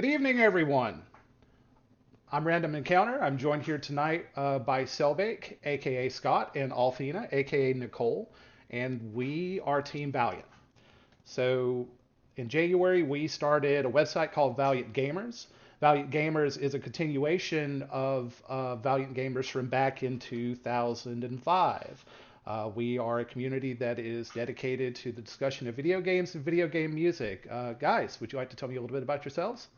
Good evening, everyone. I'm Random Encounter. I'm joined here tonight by Selbaek, aka Scott, and Althena, aka Nicole, and we are Team Valiant. So, in January, we started a website called Valiant Gamers. Valiant Gamers is a continuation of Valiant Gamers from back in 2005. We are a community that is dedicated to the discussion of video games and video game music. Guys, would you like to tell me a little bit about yourselves?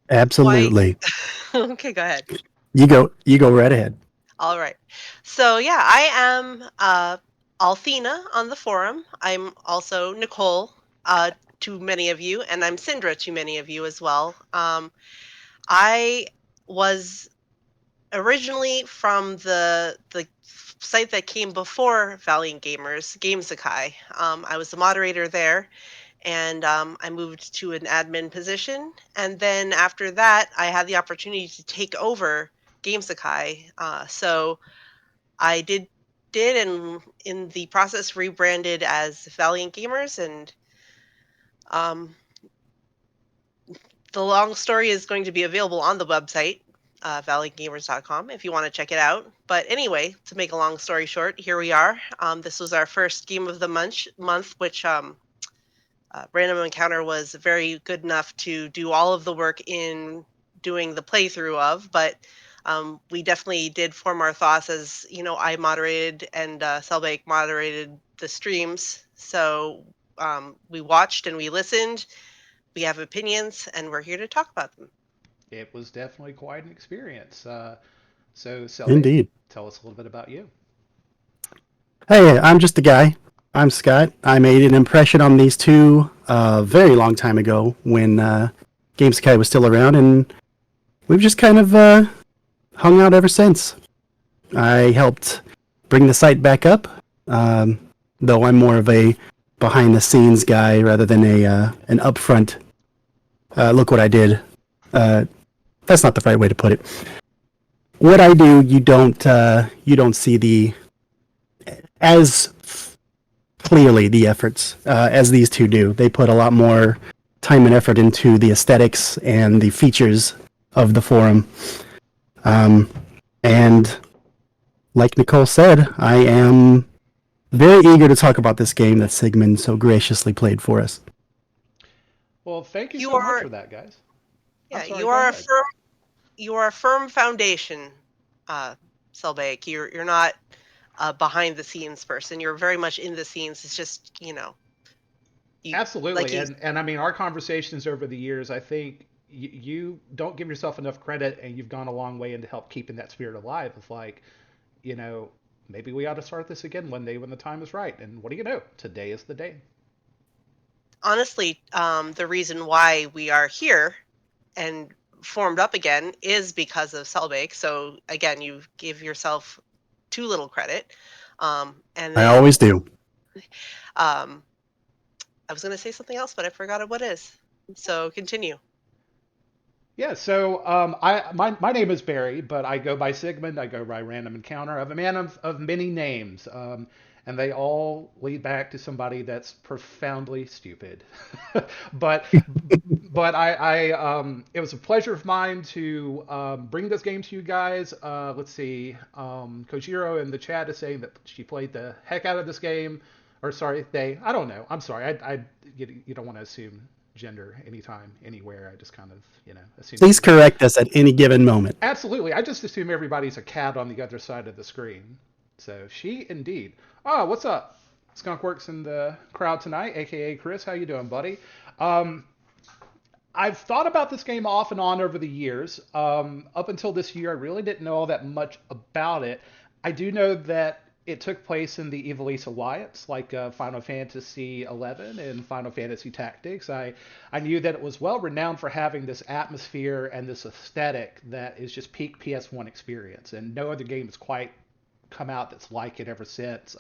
Why? Absolutely. Okay, go ahead. You go right ahead. All right. So yeah, I am Althena on the forum. I'm also Nicole to many of you, and I'm Syndra to many of you as well. I was originally from the site that came before Valiant Gamers, Gamesakai. I was the moderator there, and I moved to an admin position. And then after that, I had the opportunity to take over Gamesakai. So I did and in the process rebranded as Valiant Gamers, and um, the long story is going to be available on the website, valiantgamers.com, if you want to check it out. But anyway, to make a long story short, here we are. This was our first game of the month, which Random Encounter was very good enough to do all of the work in doing the playthrough of, but we definitely did form our thoughts as, I moderated and Selbake moderated the streams. So we watched and we listened. We have opinions, and we're here to talk about them. It was definitely quite an experience. So, Selby, Indeed. tell us a little bit about you. Hey, I'm just a guy. I'm Scott. I made an impression on these two a very long time ago when Gamesky was still around, and we've just kind of hung out ever since. I helped bring the site back up, though I'm more of a behind-the-scenes guy rather than an upfront. Look what I did. That's not the right way to put it. What I do, you don't see the as clearly the efforts as these two do. They put a lot more time and effort into the aesthetics and the features of the forum. And like Nicole said, I am very eager to talk about this game that Sigmund so graciously played for us. Well, thank you You so much are, for that, guys. I'm yeah, sorry, go ahead. you are a firm foundation, uh, Selbake. You're not a behind the scenes person. You're very much in the scenes. It's just, you like Absolutely. you And I mean, our conversations over the years, I think you don't give yourself enough credit, and you've gone a long way into help keeping that spirit alive. It's like, you know, maybe we ought to start this again one day when the time is right. And what do you know? Today is the day. honestly, the reason why we are here and formed up again is because of Selbake. So again, you give yourself too little credit. And I then always do. um, I was going to say something else, but I forgot what it is. So continue. Yeah, so my name is Barry, but I go by Sigmund. I go by Random Encounter. I'm a man of many names, and they all lead back to somebody that's profoundly stupid. but but it was a pleasure of mine to bring this game to you guys. Let's see, Kojiro in the chat is saying that she played the heck out of this game, or sorry, they. I don't know. I'm sorry. You don't want to assume gender anytime, anywhere. I just kind of, assume Please everybody. correct us at any given moment. Absolutely. I just assume everybody's a cat on the other side of the screen. So she indeed. Oh, what's up? Skunk Works in the crowd tonight, aka Chris. How you doing, buddy? Um, I've thought about this game off and on over the years. Up until this year, I really didn't know all that much about it. I do know that it took place in the Ivalice Alliance, like Final Fantasy XI and Final Fantasy Tactics. I knew that it was well renowned for having this atmosphere and this aesthetic that is just peak PS1 experience, and no other game has quite come out that's like it ever since.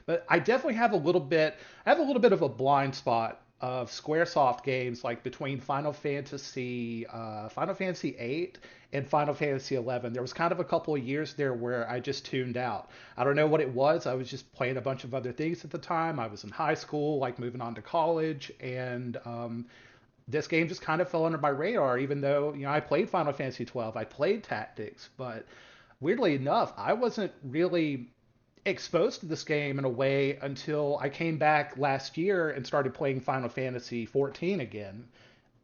But I definitely have a little bit. I have a little bit of a blind spot of SquareSoft games, like between Final Fantasy 8 and Final Fantasy 11. There was kind of a couple of years there where I just tuned out. I don't know what it was. I was just playing a bunch of other things at the time. I was in high school, like moving on to college, and this game just kind of fell under my radar. Even though I played Final Fantasy 12, I played Tactics, but weirdly enough, I wasn't really exposed to this game in a way until I came back last year and started playing Final Fantasy 14 again.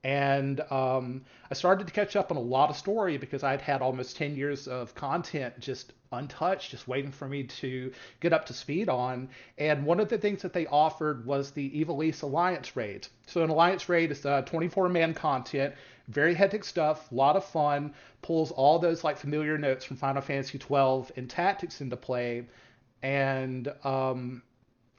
And I started to catch up on a lot of story because I'd had almost 10 years of content just untouched, just waiting for me to get up to speed on. And one of the things that they offered was the Evilise Alliance raids. So an Alliance raid is 24-man content, very hectic stuff, a lot of fun, pulls all those like familiar notes from Final Fantasy 12 and Tactics into play, and a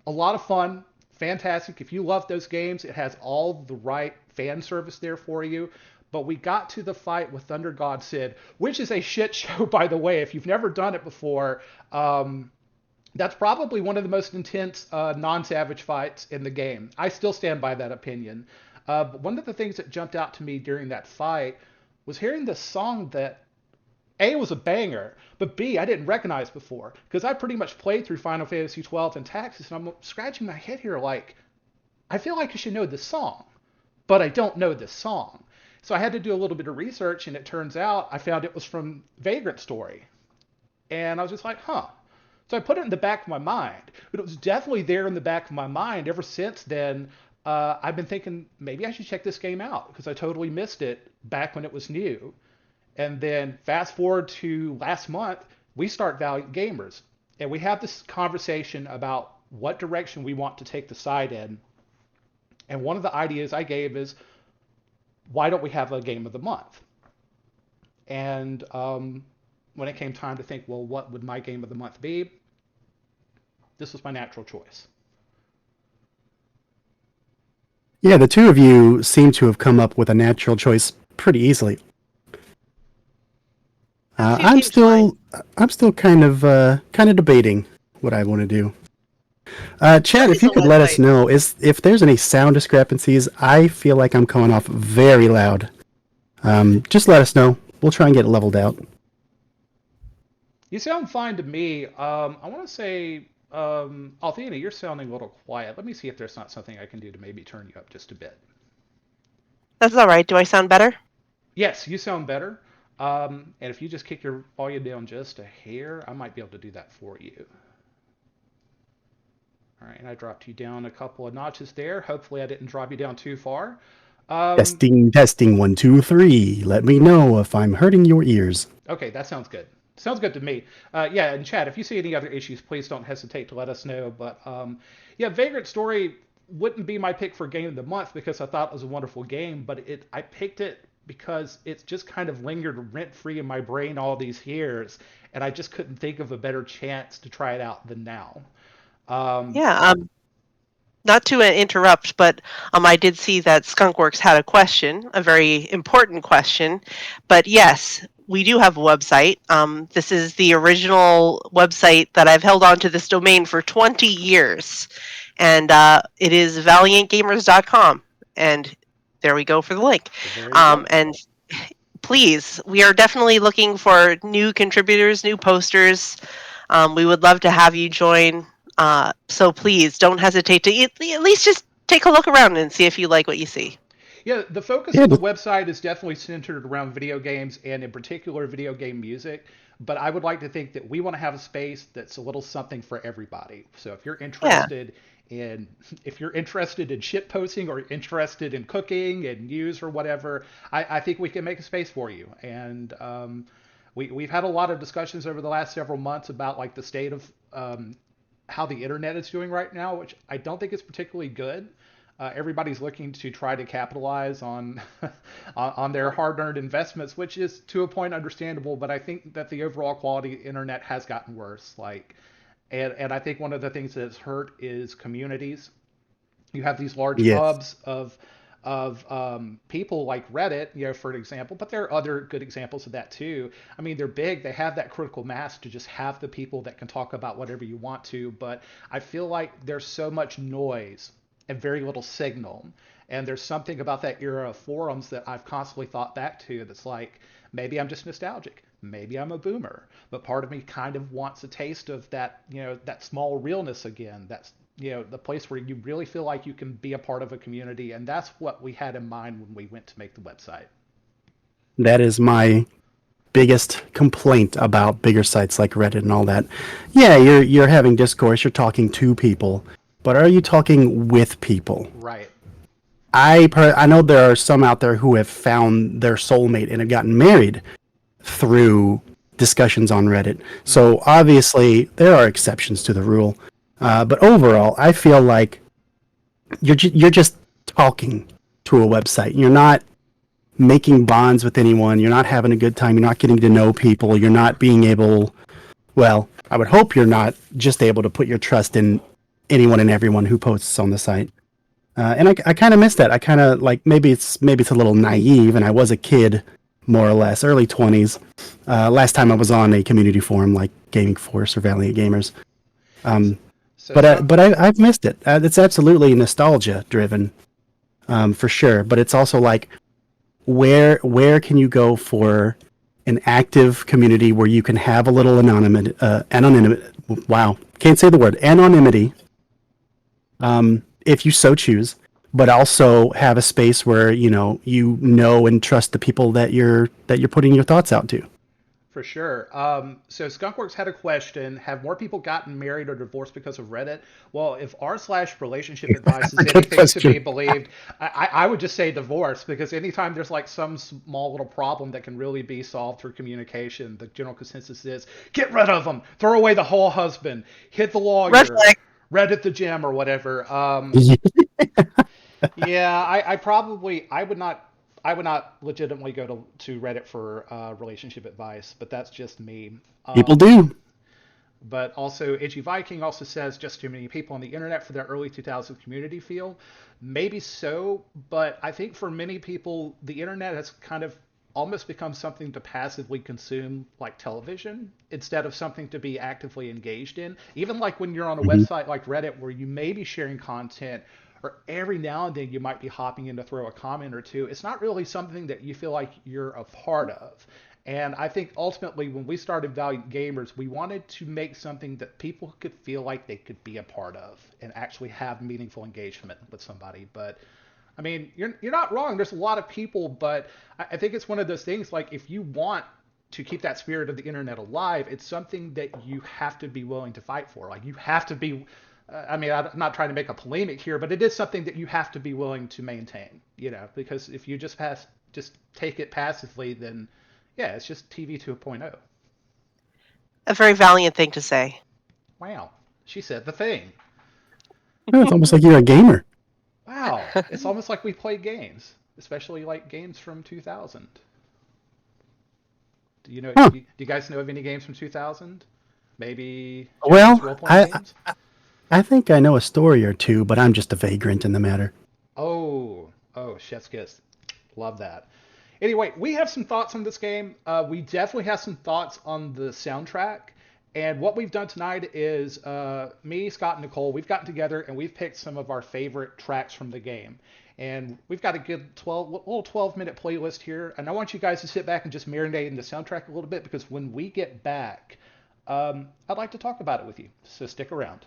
lot of fun, fantastic. If you love those games, it has all the right fan service there for you. But we got to the fight with Thunder God Sid, which is a shit show, by the way. If you've never done it before, that's probably one of the most intense non-savage fights in the game. I still stand by that opinion. But one of the things that jumped out to me during that fight was hearing this song that A, was a banger, but B, I didn't recognize before. Because I pretty much played through Final Fantasy 12 and Tactics, and I'm scratching my head here like, I feel like I should know this song, but I don't know this song. So I had to do a little bit of research, and it turns out I found it was from Vagrant Story. And I was just like, huh. So I put it in the back of my mind, but it was definitely there in the back of my mind ever since then. I've been thinking maybe I should check this game out because I totally missed it back when it was new. And then fast forward to last month, we start Valiant Gamers. And we have this conversation about what direction we want to take the site in. And one of the ideas I gave is, why don't we have a game of the month? And when it came time to think, well, what would my game of the month be? This was my natural choice. Yeah, the two of you seem to have come up with a natural choice pretty easily. I'm still kind of debating what I want to do. Chad, if you could let us know if there's any sound discrepancies. I feel like I'm coming off very loud. Just let us know. We'll try and get it leveled out. You sound fine to me. I want to say, Althena, you're sounding a little quiet. Let me see if there's not something I can do to maybe turn you up just a bit. That's all right. Do I sound better? Yes, you sound better. And if you just kick your volume down just a hair, I might be able to do that for you. All right, and I dropped you down a couple of notches there. Hopefully I didn't drop you down too far. Testing, 1, 2, 3. Let me know if I'm hurting your ears. Okay, that sounds good. Sounds good to me. Yeah, and Chad, if you see any other issues, please don't hesitate to let us know. But yeah, Vagrant Story wouldn't be my pick for Game of the Month because I thought it was a wonderful game, but I picked it because it's just kind of lingered rent-free in my brain all these years, and I just couldn't think of a better chance to try it out than now. Not to interrupt, but I did see that Skunkworks had a question, a very important question. But yes, we do have a website. This is the original website that I've held on to this domain for 20 years. And it is valiantgamers.com. And there we go for the link. And please, we are definitely looking for new contributors, new posters. We would love to have you join. So please don't hesitate to at least just take a look around and see if you like what you see. Yeah, the focus of the website is definitely centered around video games and in particular video game music. But I would like to think that we want to have a space that's a little something for everybody. So if you're interested in shit posting or interested in cooking and news or whatever, I think we can make a space for you. And we've had a lot of discussions over the last several months about like the state of how the internet is doing right now, which I don't think is particularly good. Everybody's looking to try to capitalize on on their hard-earned investments, which is to a point understandable. But I think that the overall quality of the internet has gotten worse. And I think one of the things that's hurt is communities. You have these large hubs of people like Reddit, for an example, but there are other good examples of that too. I mean, they're big. They have that critical mass to just have the people that can talk about whatever you want to. But I feel like there's so much noise and very little signal. And there's something about that era of forums that I've constantly thought back to that's like, maybe I'm just nostalgic. Maybe I'm a boomer. But part of me kind of wants a taste of that, that small realness again. That's, the place where you really feel like you can be a part of a community. And that's what we had in mind when we went to make the website. That is my biggest complaint about bigger sites like Reddit and all that. Yeah, you're having discourse, you're talking to people, but are you talking with people? Right. I know there are some out there who have found their soulmate and have gotten married through discussions on Reddit. So obviously there are exceptions to the rule, but overall, I feel like you're just talking to a website. You're not making bonds with anyone. You're not having a good time. You're not getting to know people. You're not being able. Well, I would hope you're not just able to put your trust in anyone and everyone who posts on the site. And I kind of miss that. I kind of like maybe it's a little naive, and I was a kid, more or less, early 20s. Last time I was on a community forum like Gaming Force or Valiant Gamers. But I've missed it. It's absolutely nostalgia driven, for sure. But it's also like where can you go for an active community where you can have a little anonymity? Wow, can't say the word anonymity. If you so choose, but also have a space where you know and trust the people that you're putting your thoughts out to. For sure. So Skunkworks had a question. Have more people gotten married or divorced because of Reddit? Well, if r/relationship advice is anything to be believed, I would just say divorce, because anytime there's like some small little problem that can really be solved through communication, the general consensus is get rid of them, throw away the whole husband, hit the lawyer, Reddit the gym or whatever. Yeah, I would not legitimately go to Reddit for relationship advice, but that's just me. People do. But also, Itchy Viking also says just too many people on the internet for their early 2000s community feel. Maybe so, but I think for many people, the internet has kind of almost become something to passively consume like television instead of something to be actively engaged in. Even like when you're on a website like Reddit where you may be sharing content, or every now and then you might be hopping in to throw a comment or two, it's not really something that you feel like you're a part of. And I think ultimately when we started Valiant Gamers, we wanted to make something that people could feel like they could be a part of and actually have meaningful engagement with somebody. But I mean, you're not wrong. There's a lot of people, but I think it's one of those things like if you want to keep that spirit of the internet alive, it's something that you have to be willing to fight for. Like you have to be. I mean, I'm not trying to make a polemic here, but it is something that you have to be willing to maintain. Because if you just take it passively, then yeah, it's just TV 2.0. A very valiant thing to say. Wow, she said the thing. Yeah, it's almost like you're a gamer. Wow, it's almost like we play games, especially like games from 2000. Do you know? Huh. Do you guys know of any games from 2000? Maybe Well, Japanese role-playing games? I think I know a story or two, but I'm just a vagrant in the matter. Oh, chef's kiss. Love that. Anyway, we have some thoughts on this game. We definitely have some thoughts on the soundtrack. And what we've done tonight is me, Scott, and Nicole, we've gotten together and we've picked some of our favorite tracks from the game. And we've got a good 12-minute playlist here. And I want you guys to sit back and just marinate in the soundtrack a little bit, because when we get back, I'd like to talk about it with you. So stick around.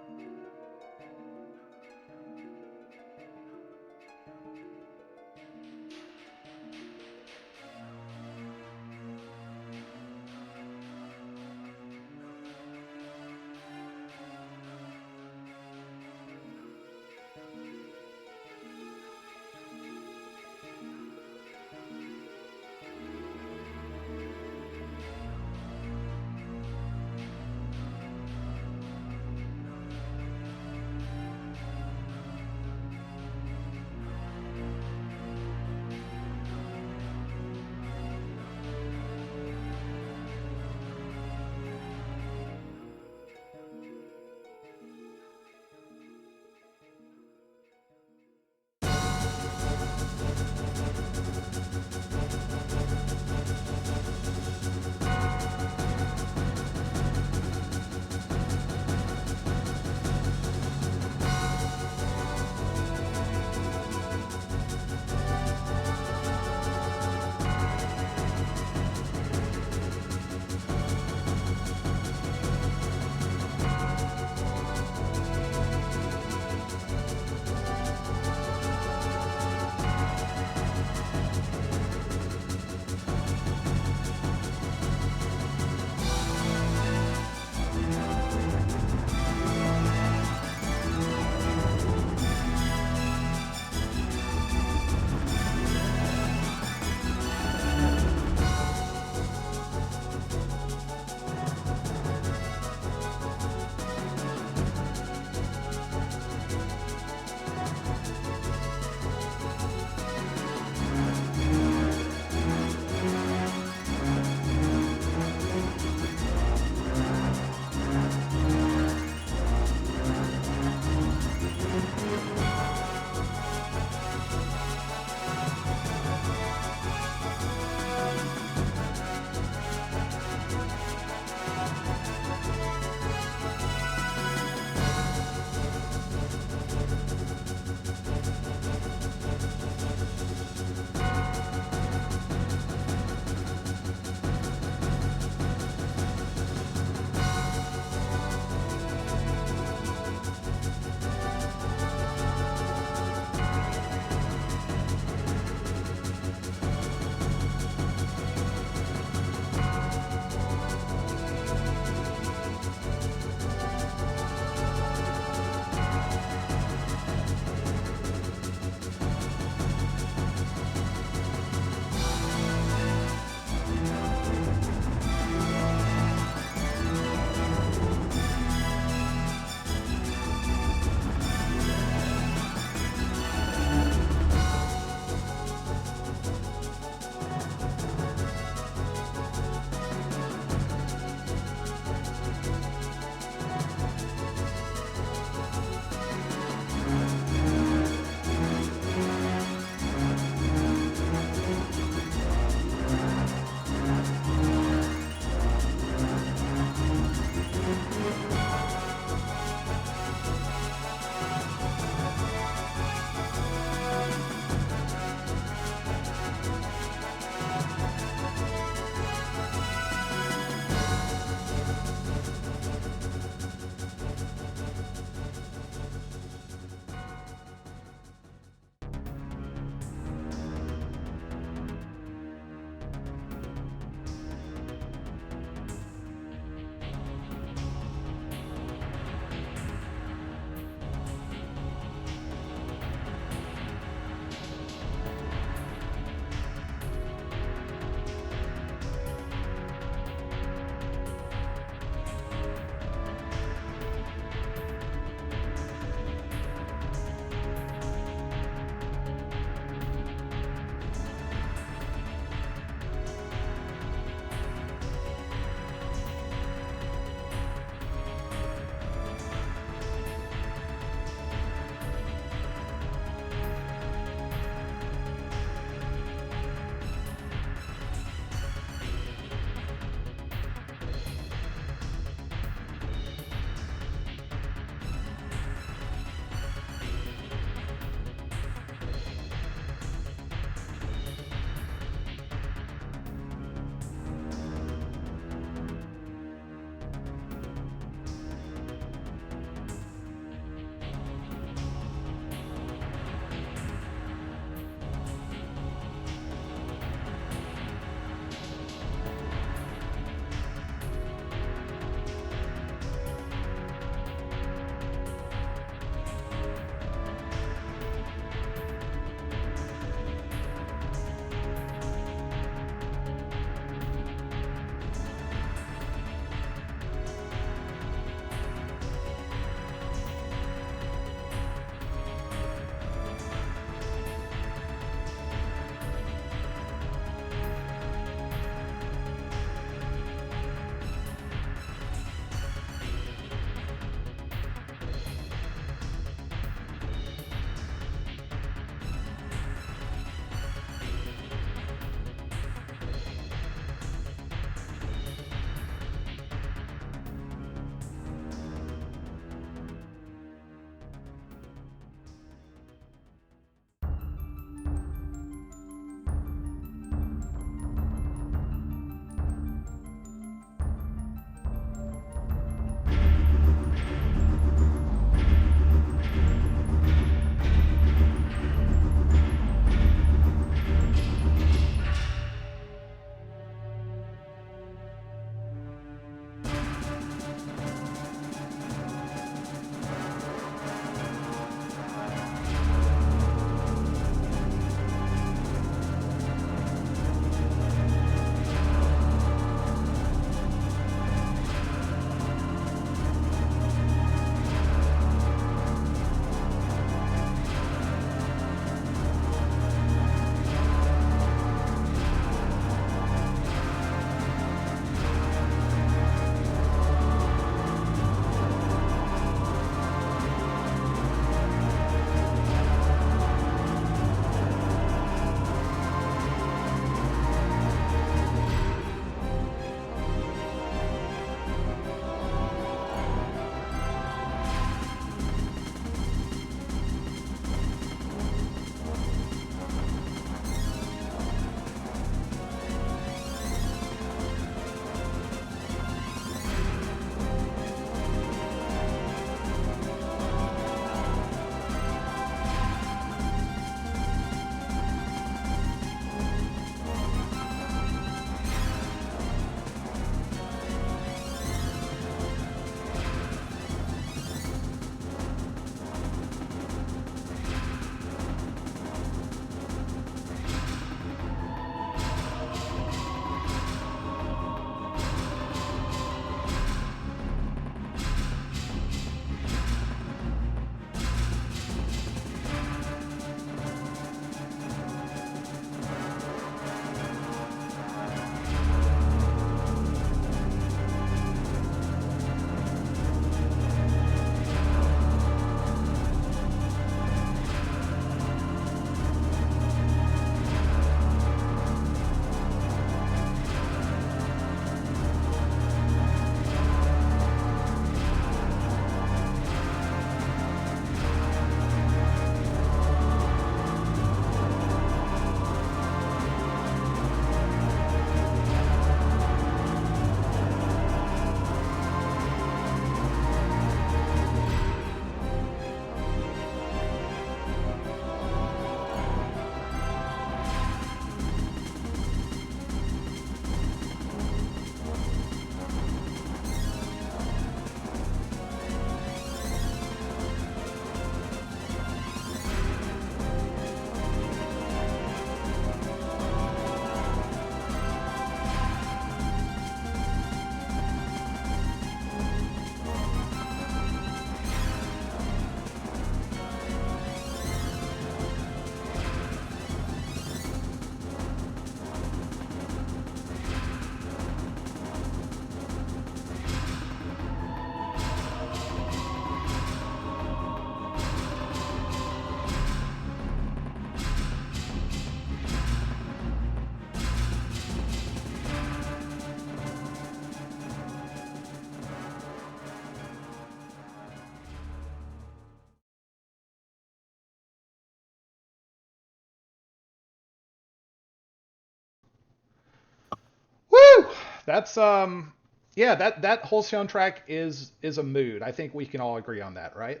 That's yeah, that whole soundtrack is a mood. I think we can all agree on that, right?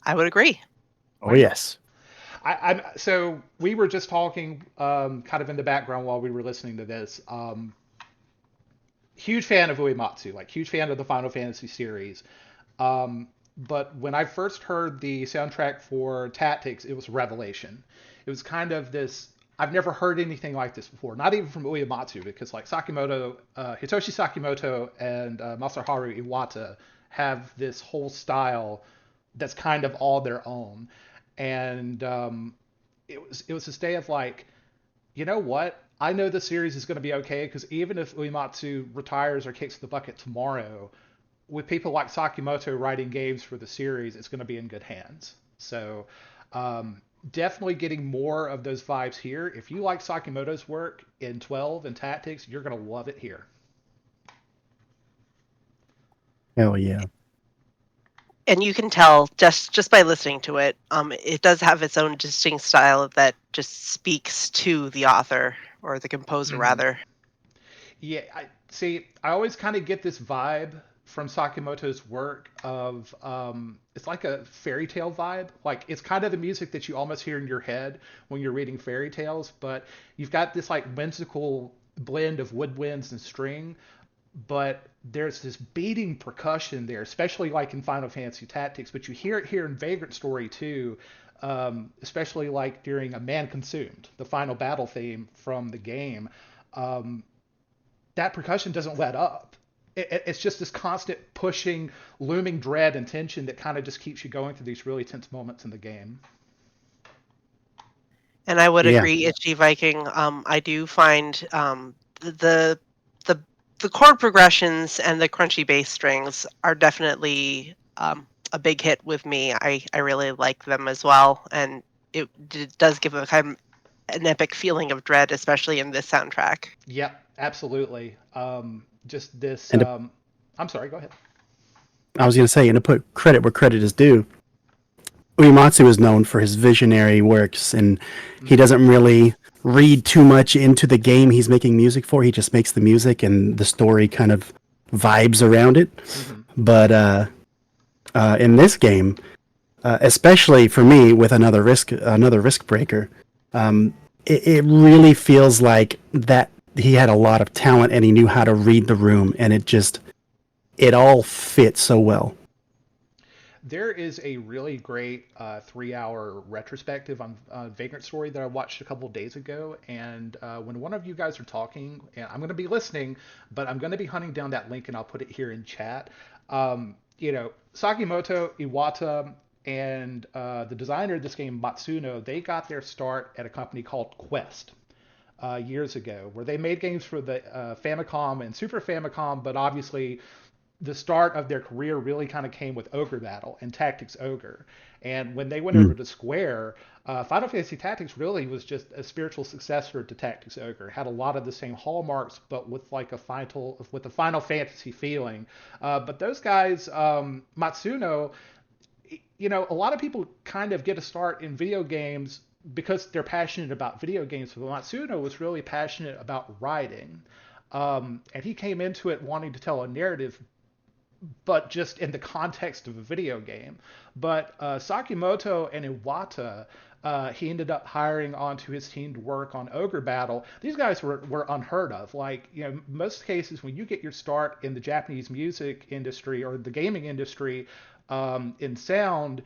I would agree. Oh Right on. yes. I'm so we were just talking kind of in the background while we were listening to this. Huge fan of Uematsu, like huge fan of the Final Fantasy series. But when I first heard the soundtrack for Tactics, it was a revelation. It was kind of this. I've never heard anything like this before, not even from Uematsu, because like Hitoshi Sakimoto and Masaharu Iwata have this whole style that's kind of all their own. And it was this day of like, you know what? I know the series is going to be okay because even if Uematsu retires or kicks the bucket tomorrow, with people like Sakimoto writing games for the series, it's going to be in good hands. So definitely getting more of those vibes here. If you like Sakimoto's work in 12 and Tactics, you're going to love it here. Hell yeah. And you can tell just by listening to it, it does have its own distinct style that just speaks to the author or the composer Mm-hmm. rather. Yeah, I see. I always kind of get this vibe from Sakimoto's work of it's like a fairy tale vibe. Like it's kind of the music that you almost hear in your head when you're reading fairy tales, but you've got this like whimsical blend of woodwinds and string, but there's this beating percussion there, especially like in Final Fantasy Tactics. But you hear it here in Vagrant Story too, especially like during a Man Consumed, the final battle theme from the game. Um, that percussion doesn't let up. It's just this constant pushing, looming dread and tension that kind of just keeps you going through these really tense moments in the game. And I would Yeah. agree, Itchy Viking. I do find the the the chord progressions and the crunchy bass strings are definitely a big hit with me. I really like them as well, and it does give a kind of an epic feeling of dread, especially in this soundtrack. Yep, absolutely. Just this. And I'm sorry. Go ahead. I was going to say, and to put credit where credit is due, Uematsu is known for his visionary works, and he Mm-hmm. doesn't really read too much into the game he's making music for. He just makes the music, and the story kind of vibes around it. Mm-hmm. But in this game, especially for me with another risk breaker, it really feels like that he had a lot of talent and he knew how to read the room, and it all fits so well. There is a really great 3-hour retrospective on Vagrant Story that I watched a couple of days ago. And when one of you guys are talking, and I'm going to be listening, but I'm going to be hunting down that link and I'll put it here in chat. Sakimoto, Iwata, and the designer of this game, Matsuno, they got their start at a company called Quest years ago, where they made games for the Famicom and Super Famicom, but obviously the start of their career really kind of came with Ogre Battle and Tactics Ogre. And when they went over Mm. to Square, Final Fantasy Tactics really was just a spiritual successor to Tactics Ogre. Had a lot of the same hallmarks, but with a Final Fantasy feeling. But those guys, Matsuno, a lot of people kind of get a start in video games because they're passionate about video games. But Matsuno was really passionate about writing. And he came into it wanting to tell a narrative, but just in the context of a video game. But Sakimoto and Iwata, he ended up hiring onto his team to work on Ogre Battle. These guys were unheard of. Like, most cases when you get your start in the Japanese music industry or the gaming industry in sound,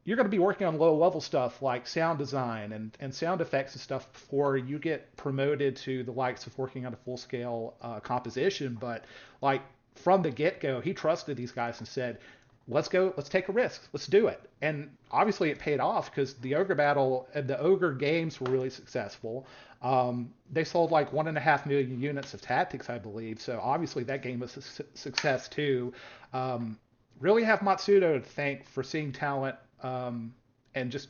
you're going to be working on low level stuff like sound design and sound effects and stuff before you get promoted to the likes of working on a full scale composition. But like from the get go, he trusted these guys and said, let's go, let's take a risk, let's do it. And obviously it paid off because the Ogre Battle and the Ogre games were really successful. They sold like 1.5 million units of Tactics, I believe. So obviously that game was a success too. Really have Matsudo to thank for seeing talent and just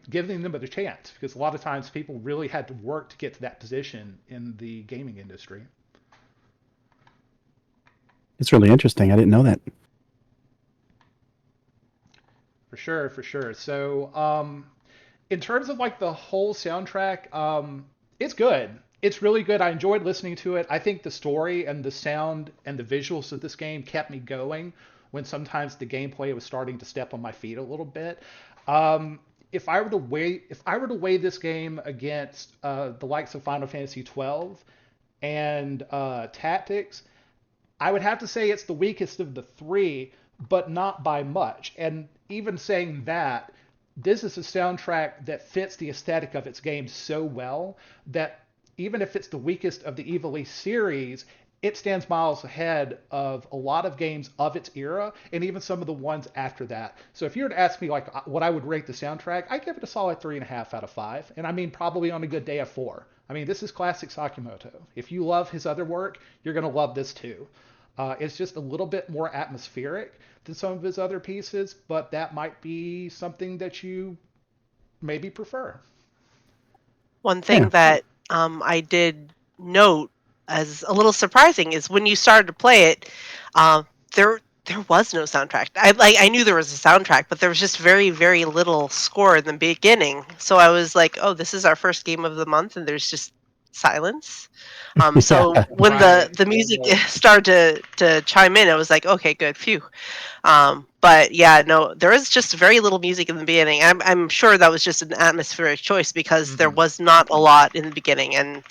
giving them a chance, because a lot of times people really had to work to get to that position in the gaming industry. It's really interesting. I didn't know that. For sure, for sure. So, in terms of like the whole soundtrack, It's good. It's really good. I enjoyed listening to it. I think the story and the sound and the visuals of this game kept me going when sometimes the gameplay was starting to step on my feet a little bit. If I were to weigh this game against the likes of Final Fantasy 12 and Tactics, I would have to say it's the weakest of the three, but not by much. And even saying that, this is a soundtrack that fits the aesthetic of its game so well that even if it's the weakest of the Evil East series, it stands miles ahead of a lot of games of its era and even some of the ones after that. So if you were to ask me like what I would rate the soundtrack, I give it a solid 3.5 out of 5. And I mean probably on a good day a 4. I mean, this is classic Sakimoto. If you love his other work, you're going to love this too. It's just a little bit more atmospheric than some of his other pieces, but that might be something that you maybe prefer. One Yeah. thing that I did note as a little surprising is when you started to play it, there was no soundtrack. I knew there was a soundtrack, but there was just very very little score in the beginning. So I was like, oh, this is our first game of the month, and there's just silence. So when Right. the music started to chime in, it was like, okay, good, phew. But yeah, no, there is just very little music in the beginning. I'm sure that was just an atmospheric choice because there Mm-hmm. was not a lot in the beginning, and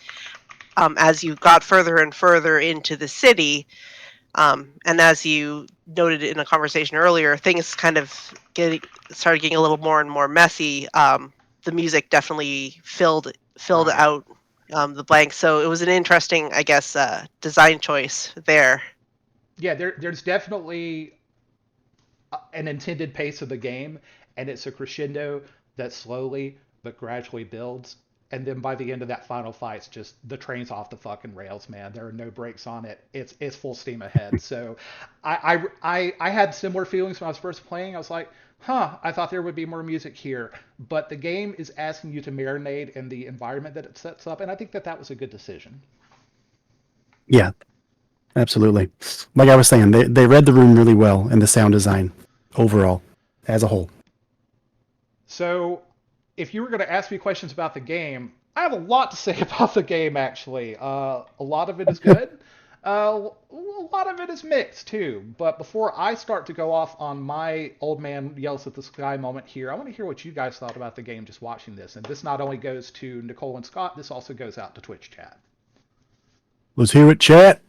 as you got further and further into the city, and as you noted in a conversation earlier, things kind of started getting a little more and more messy. The music definitely filled Right. out the blanks, so it was an interesting, I guess, design choice there. Yeah, there's definitely an intended pace of the game, and it's a crescendo that slowly but gradually builds. And then by the end of that final fight, it's just the train's off the fucking rails, man. There are no brakes on it. It's full steam ahead. So I had similar feelings when I was first playing. I was like, huh, I thought there would be more music here, but the game is asking you to marinate in the environment that it sets up, and I think that that was a good decision. Yeah, absolutely. Like I was saying, they read the room really well in the sound design overall, as a whole. So, if you were going to ask me questions about the game, I have a lot to say about the game, actually. A lot of it is good. A lot of it is mixed, too. But before I start to go off on my old man yells at the sky moment here, I want to hear what you guys thought about the game just watching this. And this not only goes to Nicole and Scott, this also goes out to Twitch chat. Let's hear it, chat.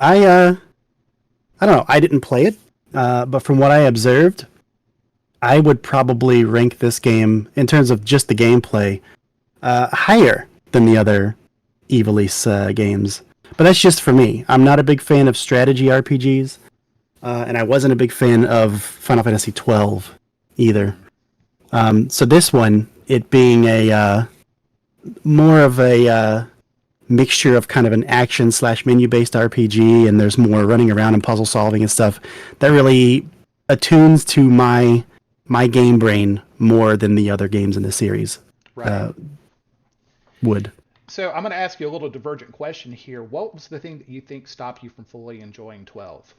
I I don't know. I didn't play it, but from what I observed, I would probably rank this game in terms of just the gameplay higher than the other Evilise games. But that's just for me. I'm not a big fan of strategy RPGs, and I wasn't a big fan of Final Fantasy 12 either. So this one, it being a more of a mixture of kind of an action slash menu based RPG, and there's more running around and puzzle solving and stuff that really attunes to my game brain more than the other games in the series Right. would. So, I'm going to ask you a little divergent question here. What was the thing that you think stopped you from fully enjoying 12?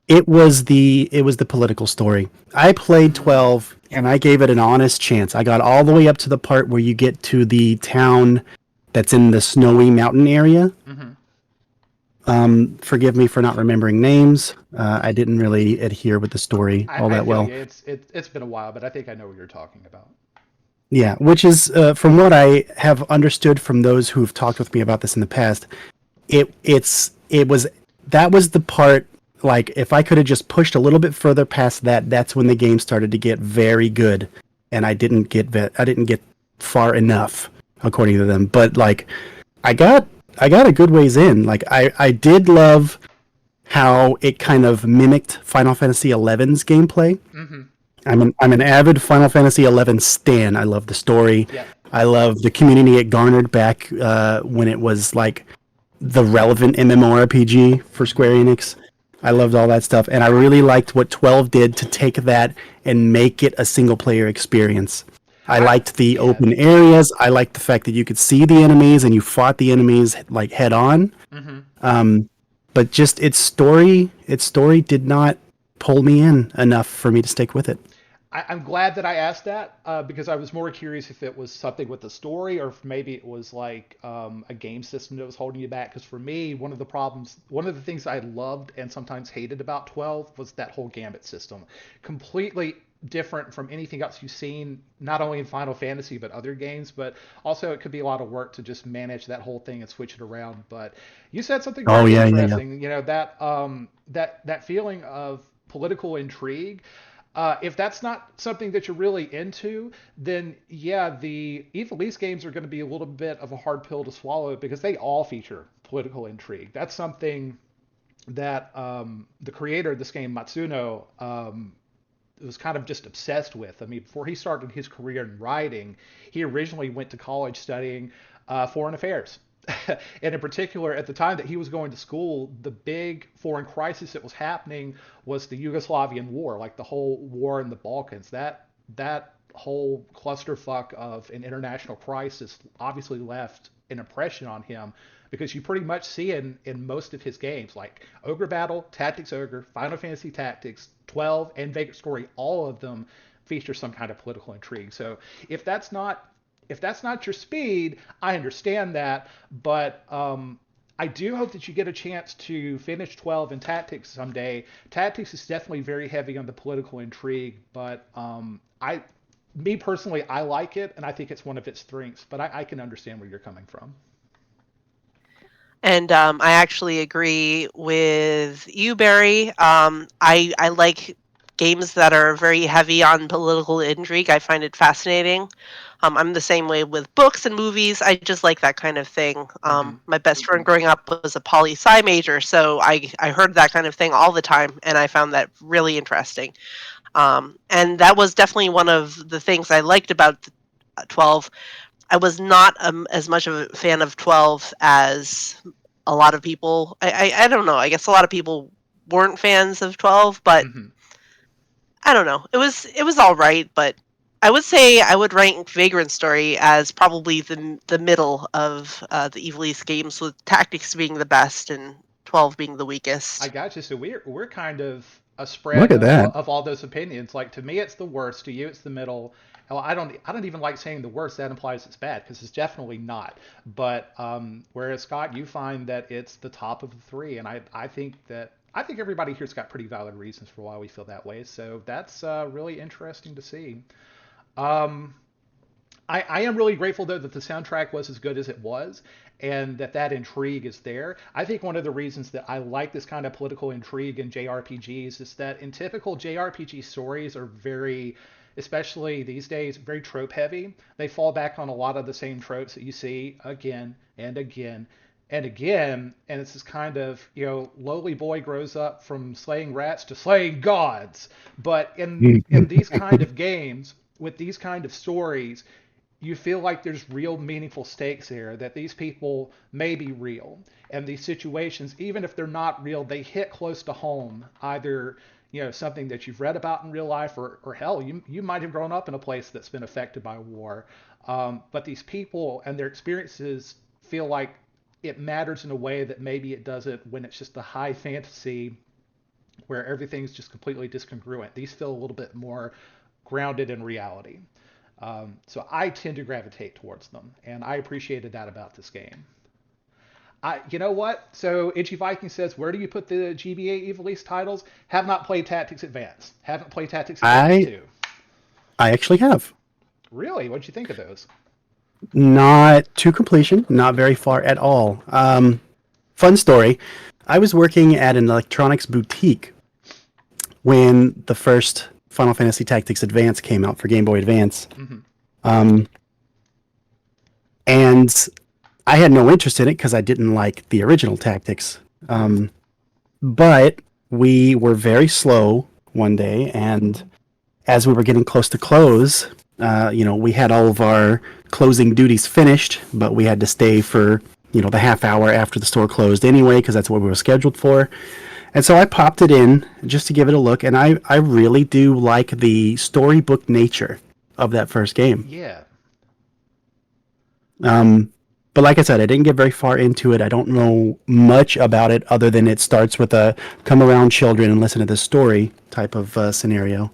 It was the political story. I played 12 and I gave it an honest chance. I got all the way up to the part where you get to the town that's in the snowy mountain area. Mm-hmm. Forgive me for not remembering names. I didn't really adhere with the story all I that feel well. you. It's been a while, but I think I know what you're talking about. Yeah, which is from what I have understood from those who've talked with me about this in the past, it was that was the part. Like if I could have just pushed a little bit further past that, that's when the game started to get very good, and I didn't get far enough according to them. But like, I got I got a good ways in. Like I did love how it kind of mimicked Final Fantasy XI's gameplay. Mm-hmm. I'm an avid Final Fantasy XI stan. I love the story. Yep. I love the community it garnered back when it was like the relevant MMORPG for Square Enix. I loved all that stuff, and I really liked what 12 did to take that and make it a single player experience. I liked the Yeah. open areas. I liked the fact that you could see the enemies and you fought the enemies like head on. Mm-hmm. But just its story did not pull me in enough for me to stick with it. I'm glad that I asked that because I was more curious if it was something with the story or if maybe it was like a game system that was holding you back. Because for me, one of the things I loved and sometimes hated about 12 was that whole gambit system. Completely different from anything else you've seen, not only in Final Fantasy but other games. But also, it could be a lot of work to just manage that whole thing and switch it around. But you said something Oh very yeah, yeah, yeah. interesting. You know that that feeling of political intrigue. If that's not something that you're really into, then yeah, the Evil East games are going to be a little bit of a hard pill to swallow because they all feature political intrigue. That's something that the creator of this game, Matsuno, was kind of just obsessed with. I mean, before he started his career in writing, he originally went to college studying foreign affairs. And in particular, at the time that he was going to school, the big foreign crisis that was happening was the Yugoslavian War, like the whole war in the Balkans. That whole clusterfuck of an international crisis obviously left an impression on him because you pretty much see in most of his games, like Ogre Battle, Tactics Ogre, Final Fantasy Tactics, 12, and Vagrant Story, all of them feature some kind of political intrigue. So if that's not if that's not your speed, I understand that, but I do hope that you get a chance to finish 12 in Tactics someday. Tactics is definitely very heavy on the political intrigue, but me personally, I like it, and I think it's one of its strengths. But I can understand where you're coming from. And I actually agree with you, Barry. I like games that are very heavy on political intrigue. I find it fascinating. I'm the same way with books and movies. I just like that kind of thing. Mm-hmm. My best friend growing up was a poli sci major, so I heard that kind of thing all the time, and I found that really interesting. And that was definitely one of the things I liked about 12. I was not as much of a fan of 12 as a lot of people. I don't know. I guess a lot of people weren't fans of 12, but Mm-hmm. I don't know. It was all right, but I would say I would rank Vagrant Story as probably the middle of the Evil East games, with Tactics being the best and 12 being the I weakest. got you. So we're kind of a Look spread at that. of all those opinions. Like to me, it's the worst. To you, it's the middle. Well, I don't even like saying the worst. That implies it's bad because it's definitely not. But whereas Scott, you find that it's the top of the three, and I think everybody here's got pretty valid reasons for why we feel that way. So that's really interesting to see. Um, I am really grateful though that the soundtrack was as good as it was and that intrigue is there. I think one of the reasons that I like this kind of political intrigue in JRPGs is that in typical JRPG stories are very, especially these days, very trope heavy. They fall back on a lot of the same tropes that you see again and again and again, and it's this kind of, lowly boy grows up from slaying rats to slaying gods. But in these kind of games with these kind of stories, you feel like there's real meaningful stakes here, that these people may be real. And these situations, even if they're not real, they hit close to home. Either, something that you've read about in real life, or hell, you might have grown up in a place that's been affected by war. But these people and their experiences feel like it matters in a way that maybe it doesn't when it's just a high fantasy where everything's just completely discongruent. These feel a little bit more grounded in reality. So I tend to gravitate towards them, and I appreciated that about this game. You know what? So Itchy Viking says, where do you put the GBA Evil East titles? Have not played Tactics Advance. Haven't played Tactics Advance I 2. I actually have. Really? What'd you think of those? Not to completion, not very far at all. Fun story. I was working at an electronics boutique when the first Final Fantasy Tactics Advance came out for Game Boy Advance. Mm-hmm. Um, and I had no interest in it because I didn't like the original Tactics. But we were very slow one day, and as we were getting close to close, we had all of our closing duties finished, but we had to stay for, the half hour after the store closed anyway, because that's what we were scheduled for. And so I popped it in just to give it a look, and I really do like the storybook nature of that first game. Yeah. But like I said, I didn't get very far into it. I don't know much about it other than it starts with a come around children and listen to this story type of scenario.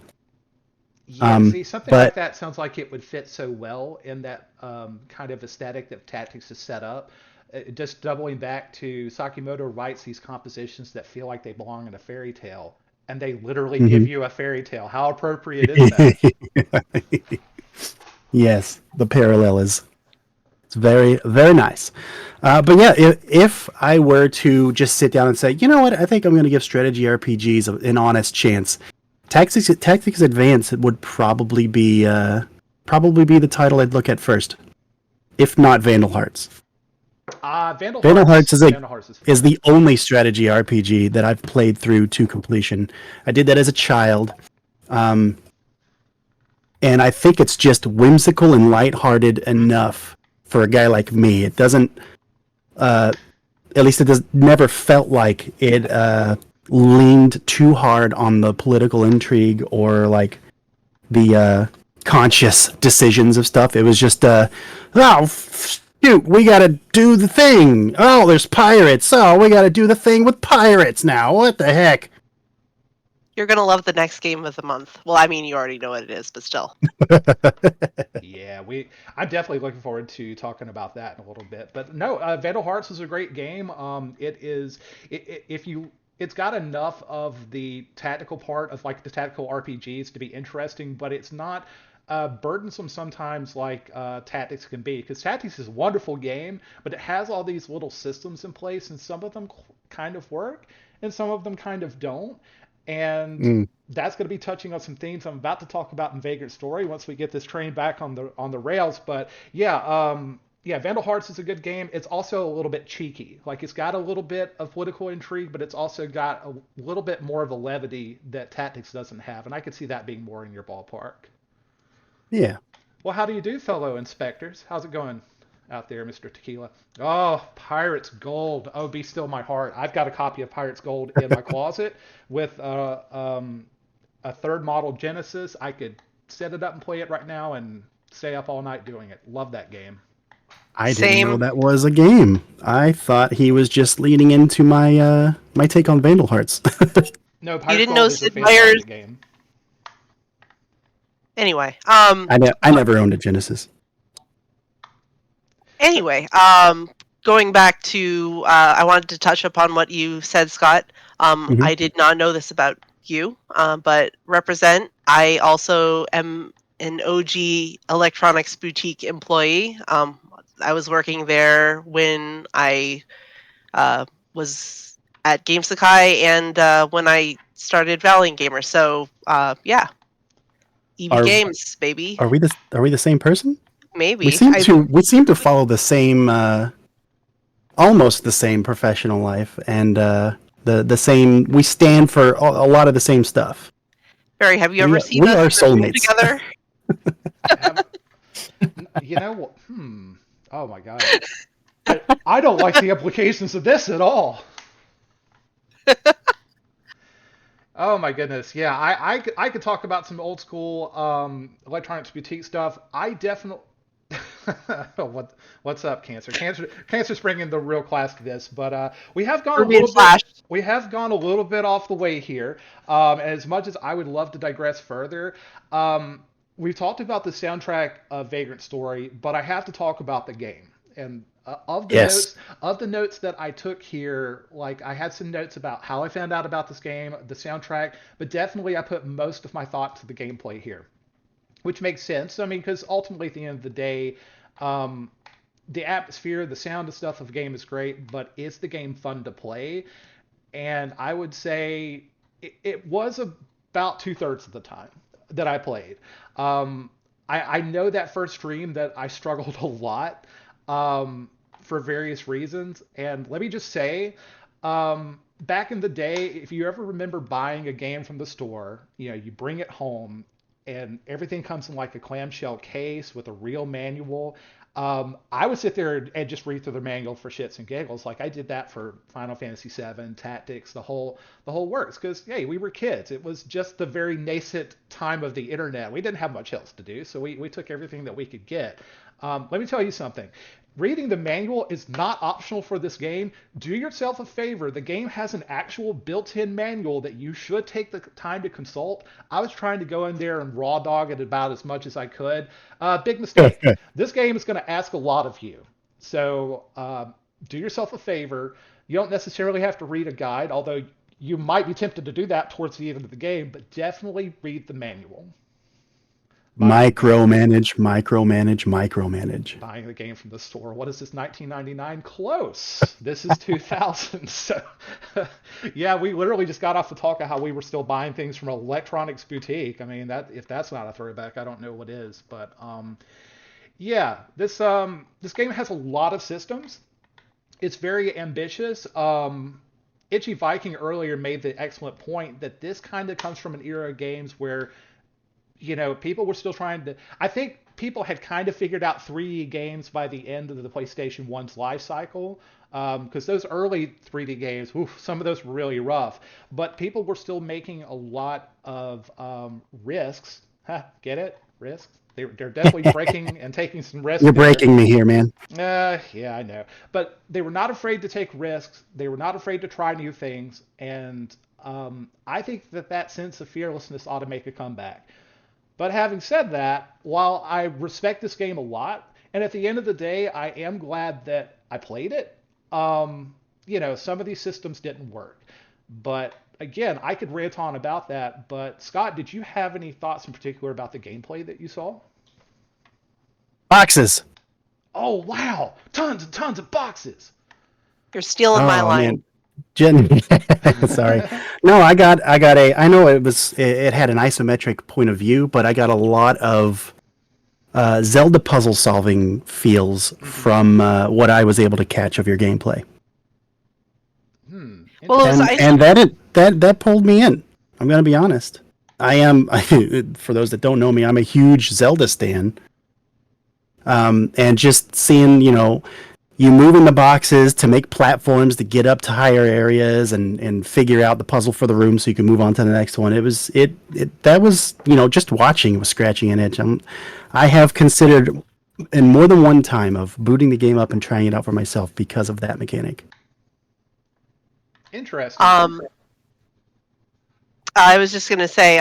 Yeah, see, something like But that sounds like it would fit so well in that kind of aesthetic that Tactics is set up. Just doubling back to Sakimoto writes these compositions that feel like they belong in a fairy tale, and they literally give Mhm. you a fairy tale. How appropriate is that? yes, the parallel is it's very very nice. But yeah, if I were to just sit down and say, you know what, I think I'm going to give strategy RPGs an honest chance, Tactics Advance would probably be the title I'd look at first, if not Vandal Hearts. Vandal Hearts Vandal Hearts is is fun. the only strategy RPG that I've played through to completion. I did that as a child, um, and I think it's just whimsical and lighthearted Hmm. enough for a guy like me. It doesn't, at least it does never felt like it leaned too hard on the political intrigue or like the conscious decisions of stuff. It was just, shoot, we gotta do the thing. Oh, there's pirates. Oh, we gotta do the thing with pirates now. What the heck? You're gonna love the next game of the month. Well, I mean, you already know what it is, but still. Yeah, I'm definitely looking forward to talking about that in a little bit. But no, Vandal Hearts is a great game. It is if you it's got enough of the tactical part of like the tactical RPGs to be interesting, but it's not burdensome sometimes like Tactics can be. Because Tactics is a wonderful game, but it has all these little systems in place, and some of them kind of work, and some of them kind of don't. And Mm. that's going to be touching on some themes I'm about to talk about in Vagrant Story once we get this train back on the rails. But yeah, yeah, Vandal Hearts is a good game. It's also a little bit cheeky. Like it's got a little bit of political intrigue, but it's also got a little bit more of a levity that Tactics doesn't have, and I could see that being more in your ballpark. Yeah. Well, how do you do, fellow inspectors? How's it going out there, Mr. Tequila? Oh, Pirates Gold. Oh, be still my heart. I've got a copy of Pirates Gold in my closet with a third model Genesis. I could set it up and play it right now and stay up all night doing it. Love that game. I didn't know Same. that was a game. I thought he was just leading into my take on Vandal Hearts. No, You Pirates didn't know Gold is a Sid Meier's. fantastic game. Anyway, I never owned a Genesis. So, anyway, going back to, I wanted to touch upon what you said, Scott. Hmm. I did not know this about you, but represent. I also am an OG electronics boutique employee. I was working there when I was at Gamesakai and when I started Valiant Gamers. So yeah, EB Are Games, baby. are we the same person? Maybe. We seem to follow the same almost the same professional life and the same we stand for a lot of the same stuff. Barry, have you ever seen We us are in a room soulmates. together? have, you know what? Oh my God. I don't like the implications of this at all. Oh my goodness, yeah. I could talk about some old school electronics boutique stuff. I definitely. What's up, Cancer? Cancer's bringing the real class to this, but we have gone a Ruby and little bit. Flash. We have gone a little bit off the way here. As much as I would love to digress further, we've talked about the soundtrack of Vagrant Story, but I have to talk about the game. And Yes. of the notes that I took here, like I had some notes about how I found out about this game, the soundtrack, but definitely I put most of my thought to the gameplay here, which makes sense. I mean, because ultimately at the end of the day, um, the atmosphere, the sound and stuff of the game is great, but is the game fun to play? And I would say it was about 2/3 of the time that I played. Um, I know that first stream that I struggled a lot for various reasons, and let me just say, back in the day, if you ever remember buying a game from the store, you know, you bring it home and everything comes in like a clamshell case with a real manual. I would sit there and just read through the manual for shits and giggles, like I did that for Final Fantasy VII, Tactics, the whole works. Because hey, we were kids. It was just the very nascent time of the internet. We didn't have much else to do, so we took everything that we could get. Let me tell you something. reading the manual is not optional for this game. Do yourself a favor. The game has an actual built-in manual that you should take the time to consult. I was trying to go in there and raw dog it about as much as I could. Big mistake. This game is going to ask a lot of you. So do yourself a favor. You don't necessarily have to read a guide, although you might be tempted to do that towards the end of the game, but definitely read the manual. Micromanage. Buying the game from the store. What is this, 1999? Close. This is 2000. So, yeah, we literally just got off the talk of how we were still buying things from Electronics Boutique. I mean, that if that's not a throwback, I don't know what is. But yeah, this game has a lot of systems. It's very ambitious. Itchy Viking earlier made the excellent point that this kind of comes from an era of games where, you know, people were still trying to. I think people had kind of figured out 3D games by the end of the PlayStation 1's life cycle. Because those early 3D games, some of those were really rough. But people were still making a lot of risks. Get it? Risks? They're definitely breaking and taking some risks. You're breaking me here, man. Yeah, I know. But they were not afraid to take risks. They were not afraid to try new things. And I think that sense of fearlessness ought to make a comeback. But having said that, while I respect this game a lot, and at the end of the day, I am glad that I played it, you know, some of these systems didn't work. But again, I could rant on about that. But Scott, did you have any thoughts in particular about the gameplay that you saw? Boxes. Oh, wow. Tons and tons of boxes. You're stealing my line. Man. Sorry. No, I got I know it had an isometric point of view, but I got a lot of Zelda puzzle solving feels from what I was able to catch of your gameplay. Well, and that pulled me in. I'm going to be honest. For those that don't know me, I'm a huge Zelda stan. And just seeing, you know, you move in the boxes to make platforms to get up to higher areas and figure out the puzzle for the room so you can move on to the next one. That was, you know, just watching was scratching an itch. I have considered in more than one time of booting the game up and trying it out for myself because of that mechanic. Interesting. I was just going to say,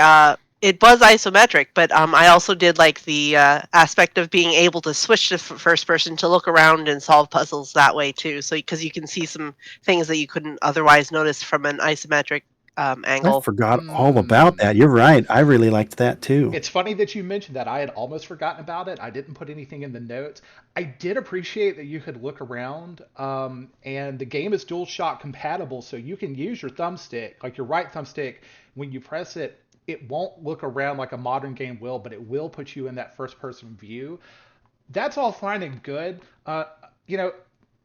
it was isometric, but I also did like the aspect of being able to switch to first person to look around and solve puzzles that way too. So because you can see some things that you couldn't otherwise notice from an isometric angle. I forgot all about that. You're right. I really liked that too. It's funny that you mentioned that. I had almost forgotten about it. I didn't put anything in the notes. I did appreciate that you could look around, and the game is DualShock compatible, so you can use your thumbstick, like your right thumbstick, when you press it. It won't look around like a modern game will, but it will put you in that first-person view. That's all fine and good. You know,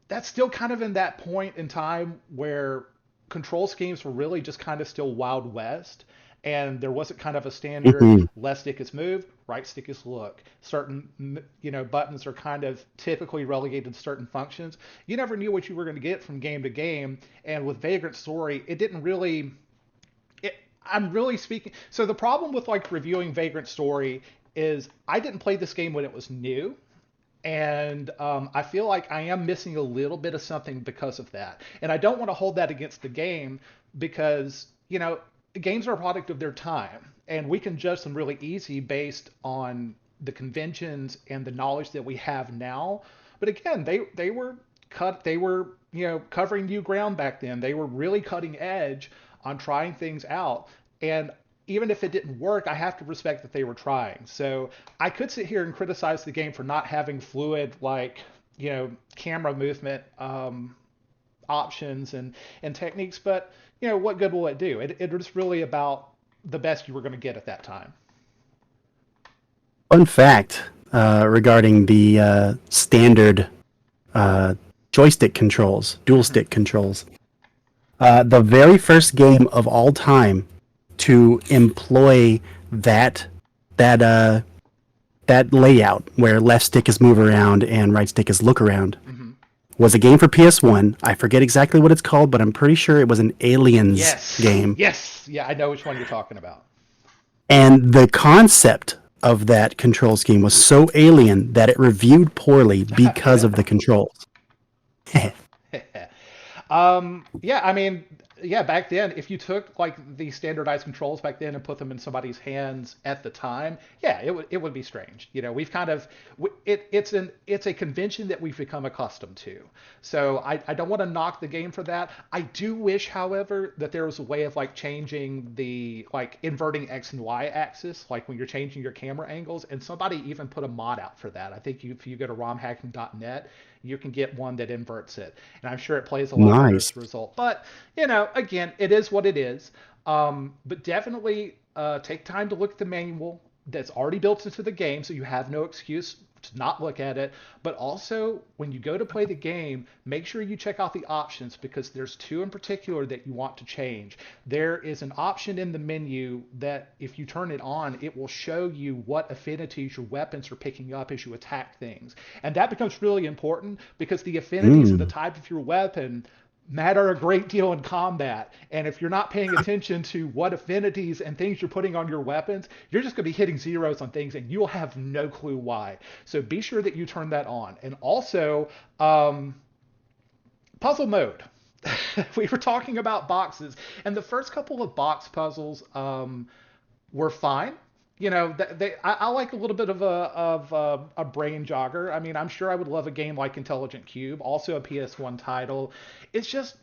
that's still kind of in that point in time where control schemes were really just kind of still Wild West, and there wasn't kind of a standard left stick is move, right stick is look. Certain, you know, buttons are kind of typically relegated to certain functions. You never knew what you were going to get from game to game, and with Vagrant Story, it didn't really... I'm really speaking. So the problem with like reviewing Vagrant Story is I didn't play this game when it was new, and I feel like I am missing a little bit of something because of that. And I don't want to hold that against the game because, you know, games are a product of their time, and we can judge them really easy based on the conventions and the knowledge that we have now. But again, they were you know, covering new ground back then. They were really cutting edge on trying things out. And even if it didn't work, I have to respect that they were trying. So I could sit here and criticize the game for not having fluid, like, you know, camera movement options and techniques. But, you know, what good will it do? It was really about the best you were going to get at that time. Fun fact regarding the standard joystick controls, dual stick controls. The very first game of all time to employ that layout where left stick is move around and right stick is look around was a game for PS1. I forget exactly what it's called, but I'm pretty sure it was an Aliens game. Yes. Yeah, I know which one you're talking about. And the concept of that control scheme was so alien that it reviewed poorly because of the controls. Yeah, I mean, yeah, back then, if you took like the standardized controls back then and put them in somebody's hands at the time, yeah, it would be strange. You know, we've kind of it's a convention that we've become accustomed to. So I don't want to knock the game for that. I do wish, however, that there was a way of like changing the like inverting X and Y axis, like when you're changing your camera angles, and somebody even put a mod out for that. I think if you go to romhacking.net, you can get one that inverts it, and I'm sure it plays a lot better as Nice. a result. But you know, again, it is what it is. But definitely take time to look at the manual that's already built into the game, so you have no excuse to not look at it. But also, when you go to play the game, make sure you check out the options because there's two in particular that you want to change. There is an option in the menu that, if you turn it on, it will show you what affinities your weapons are picking up as you attack things. And that becomes really important because the affinities of the Mm. type of your weapon matter a great deal in combat. And if you're not paying attention to what affinities and things you're putting on your weapons, you're just going to be hitting zeros on things and you'll have no clue why. So be sure that you turn that on. And also, puzzle mode. We were talking about boxes, and the first couple of box puzzles were fine. You know, I like a little bit of a brain jogger. I mean, I'm sure I would love a game like Intelligent Cube, also a PS1 title. It's just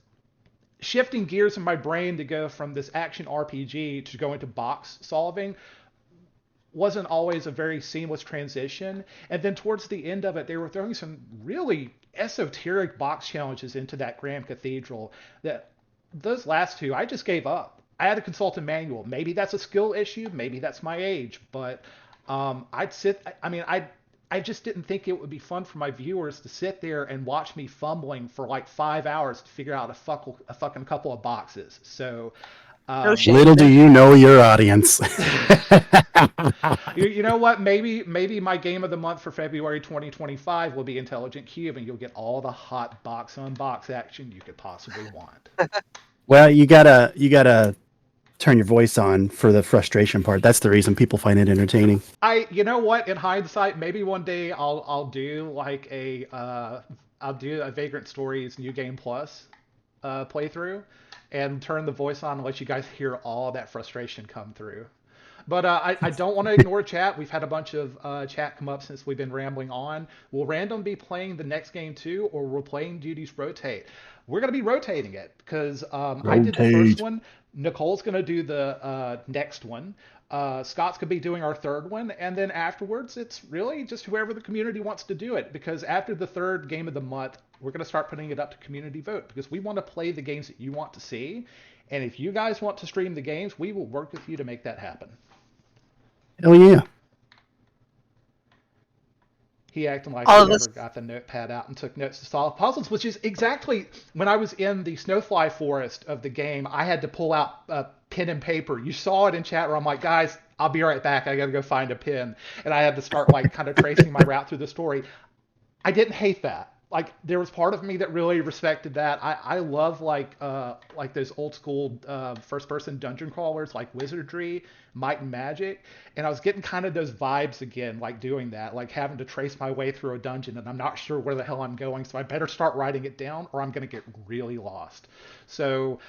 shifting gears in my brain to go from this action RPG to go into box solving wasn't always a very seamless transition. And then towards the end of it, they were throwing some really esoteric box challenges into that Grand Cathedral that those last two, I just gave up. I had to consult a manual. Maybe that's a skill issue. Maybe that's my age. But I'd sit, I mean, I just didn't think it would be fun for my viewers to sit there and watch me fumbling for like 5 hours to figure out a fucking couple of boxes. So No Little shame. do you know your audience. you know what? Maybe my game of the month for February 2025 will be Intelligent Cube, and you'll get all the hot box on box action you could possibly want. Well, you gotta turn your voice on for the frustration part. That's the reason people find it entertaining. You know what? In hindsight, maybe one day I'll do like I'll do a Vagrant Stories New Game Plus playthrough, and turn the voice on and let you guys hear all that frustration come through. But I don't want to ignore chat. We've had a bunch of chat come up since we've been rambling on. Will Random be playing the next game too, or will Playing Duties rotate? We're going to be rotating it because I did the first Rotate. one. Nicole's going to do the next one. Scott's going to be doing our third one. And then afterwards, it's really just whoever the community wants to do it. Because after the third game of the month, we're going to start putting it up to community vote because we want to play the games that you want to see. And if you guys want to stream the games, we will work with you to make that happen. Hell yeah. He acting like All he of us. never got the notepad out and took notes to solve puzzles, which is exactly when I was in the snowfly forest of the game. I had to pull out a pen and paper. You saw it in chat where I'm like, guys, I'll be right back. I got to go find a pen. And I had to start like kind of tracing my route through the story. I didn't hate that. Like there was part of me that really respected that. I love like those old school first person dungeon crawlers like Wizardry, Might and Magic, and I was getting kind of those vibes again, like doing that, like having to trace my way through a dungeon and I'm not sure where the hell I'm going, so I better start writing it down or I'm gonna get really lost. So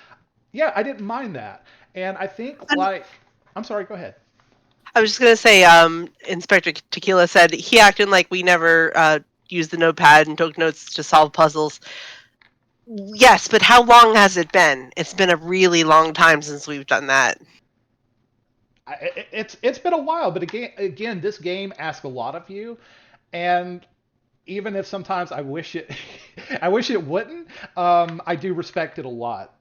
yeah, I didn't mind that, and I think like I'm sorry, go ahead. I was just gonna say, Inspector Tequila said he acted like we never used the notepad and took notes to solve puzzles. Yes, but how long has it been? It's been a really long time since we've done that. It's been a while, but again, this game asks a lot of you, and even if sometimes I wish it, I wish it wouldn't. I do respect it a lot.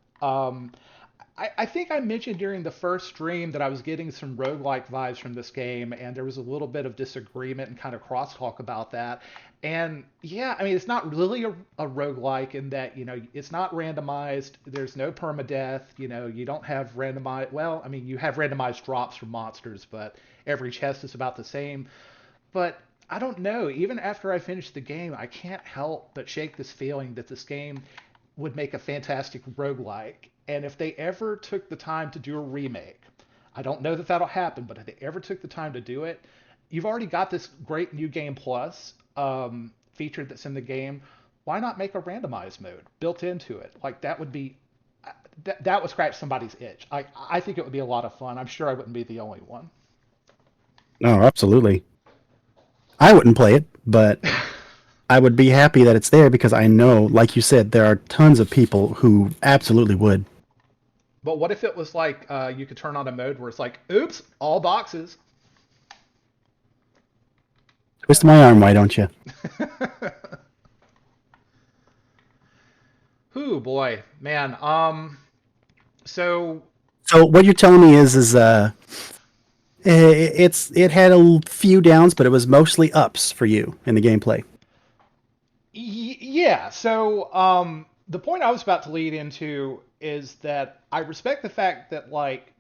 I think I mentioned during the first stream that I was getting some roguelike vibes from this game, and there was a little bit of disagreement and kind of crosstalk about that. And yeah, I mean, it's not really a roguelike in that, you know, it's not randomized. There's no permadeath. You know, you don't have randomized. Well, I mean, you have randomized drops from monsters, but every chest is about the same. But I don't know. Even after I finish the game, I can't help but shake this feeling that this game would make a fantastic roguelike. And if they ever took the time to do a remake, I don't know that that'll happen, but if they ever took the time to do it, you've already got this great new game plus feature that's in the game. Why not make a randomized mode built into it? Like that would be that would scratch somebody's itch. I think it would be a lot of fun. I'm sure I wouldn't be the only one. No, absolutely. I wouldn't play it, but I would be happy that it's there because I know, like you said, there are tons of people who absolutely would. But what if it was like you could turn on a mode where it's like, oops, all boxes. Twist my arm, why don't you? Ooh boy, man. So So what you're telling me it had a few downs, but it was mostly ups for you in the gameplay. Yeah. So the point I was about to lead into is that I respect the fact that like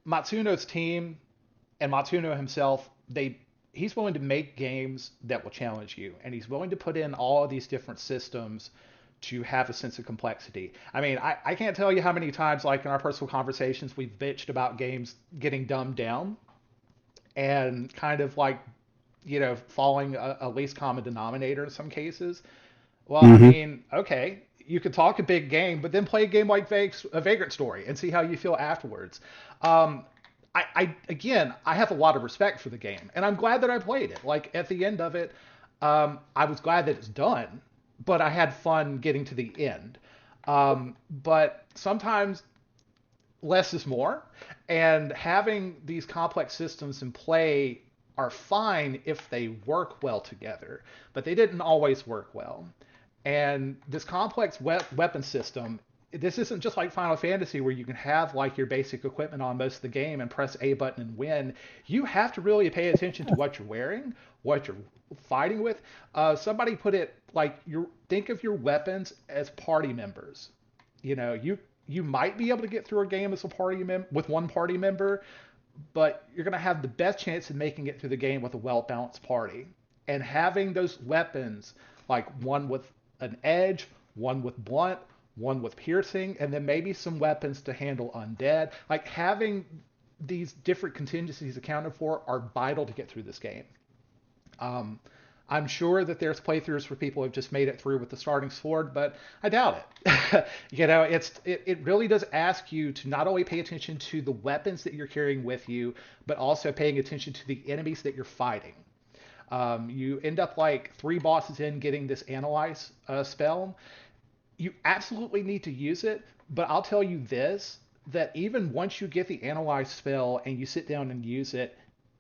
Matsuno's team and Matsuno himself, he's willing to make games that will challenge you, and he's willing to put in all of these different systems to have a sense of complexity. I mean, I can't tell you how many times, like in our personal conversations, we've bitched about games getting dumbed down and kind of like, following a least common denominator in some cases. Well, I Hmm. mean, okay, you could talk a big game, but then play a game like a Vagrant Story and see how you feel afterwards. Um, again, I have a lot of respect for the game, and I'm glad that I played it. Like at the end of it, I was glad that it's done, but I had fun getting to the end. But sometimes less is more, and having these complex systems in play are fine if they work well together, but they didn't always work well. And this complex weapon system, this isn't just like Final Fantasy where you can have like your basic equipment on most of the game and press A button and win. You have to really pay attention to what you're wearing, what you're fighting with. Somebody put it like you think of your weapons as party members. You might be able to get through a game as a with one party member, but you're going to have the best chance of making it through the game with a well balanced party. And having those weapons, like one with an edge, one with blunt, one with piercing, and then maybe some weapons to handle undead, like having these different contingencies accounted for are vital to get through this game. Um, I'm sure that there's playthroughs where people have just made it through with the starting sword, but I doubt it. It really does ask you to not only pay attention to the weapons that you're carrying with you, but also paying attention to the enemies that you're fighting. You end up like 3 bosses in getting this analyze spell. You absolutely need to use it, but I'll tell you this, that even once you get the analyze spell and you sit down and use it,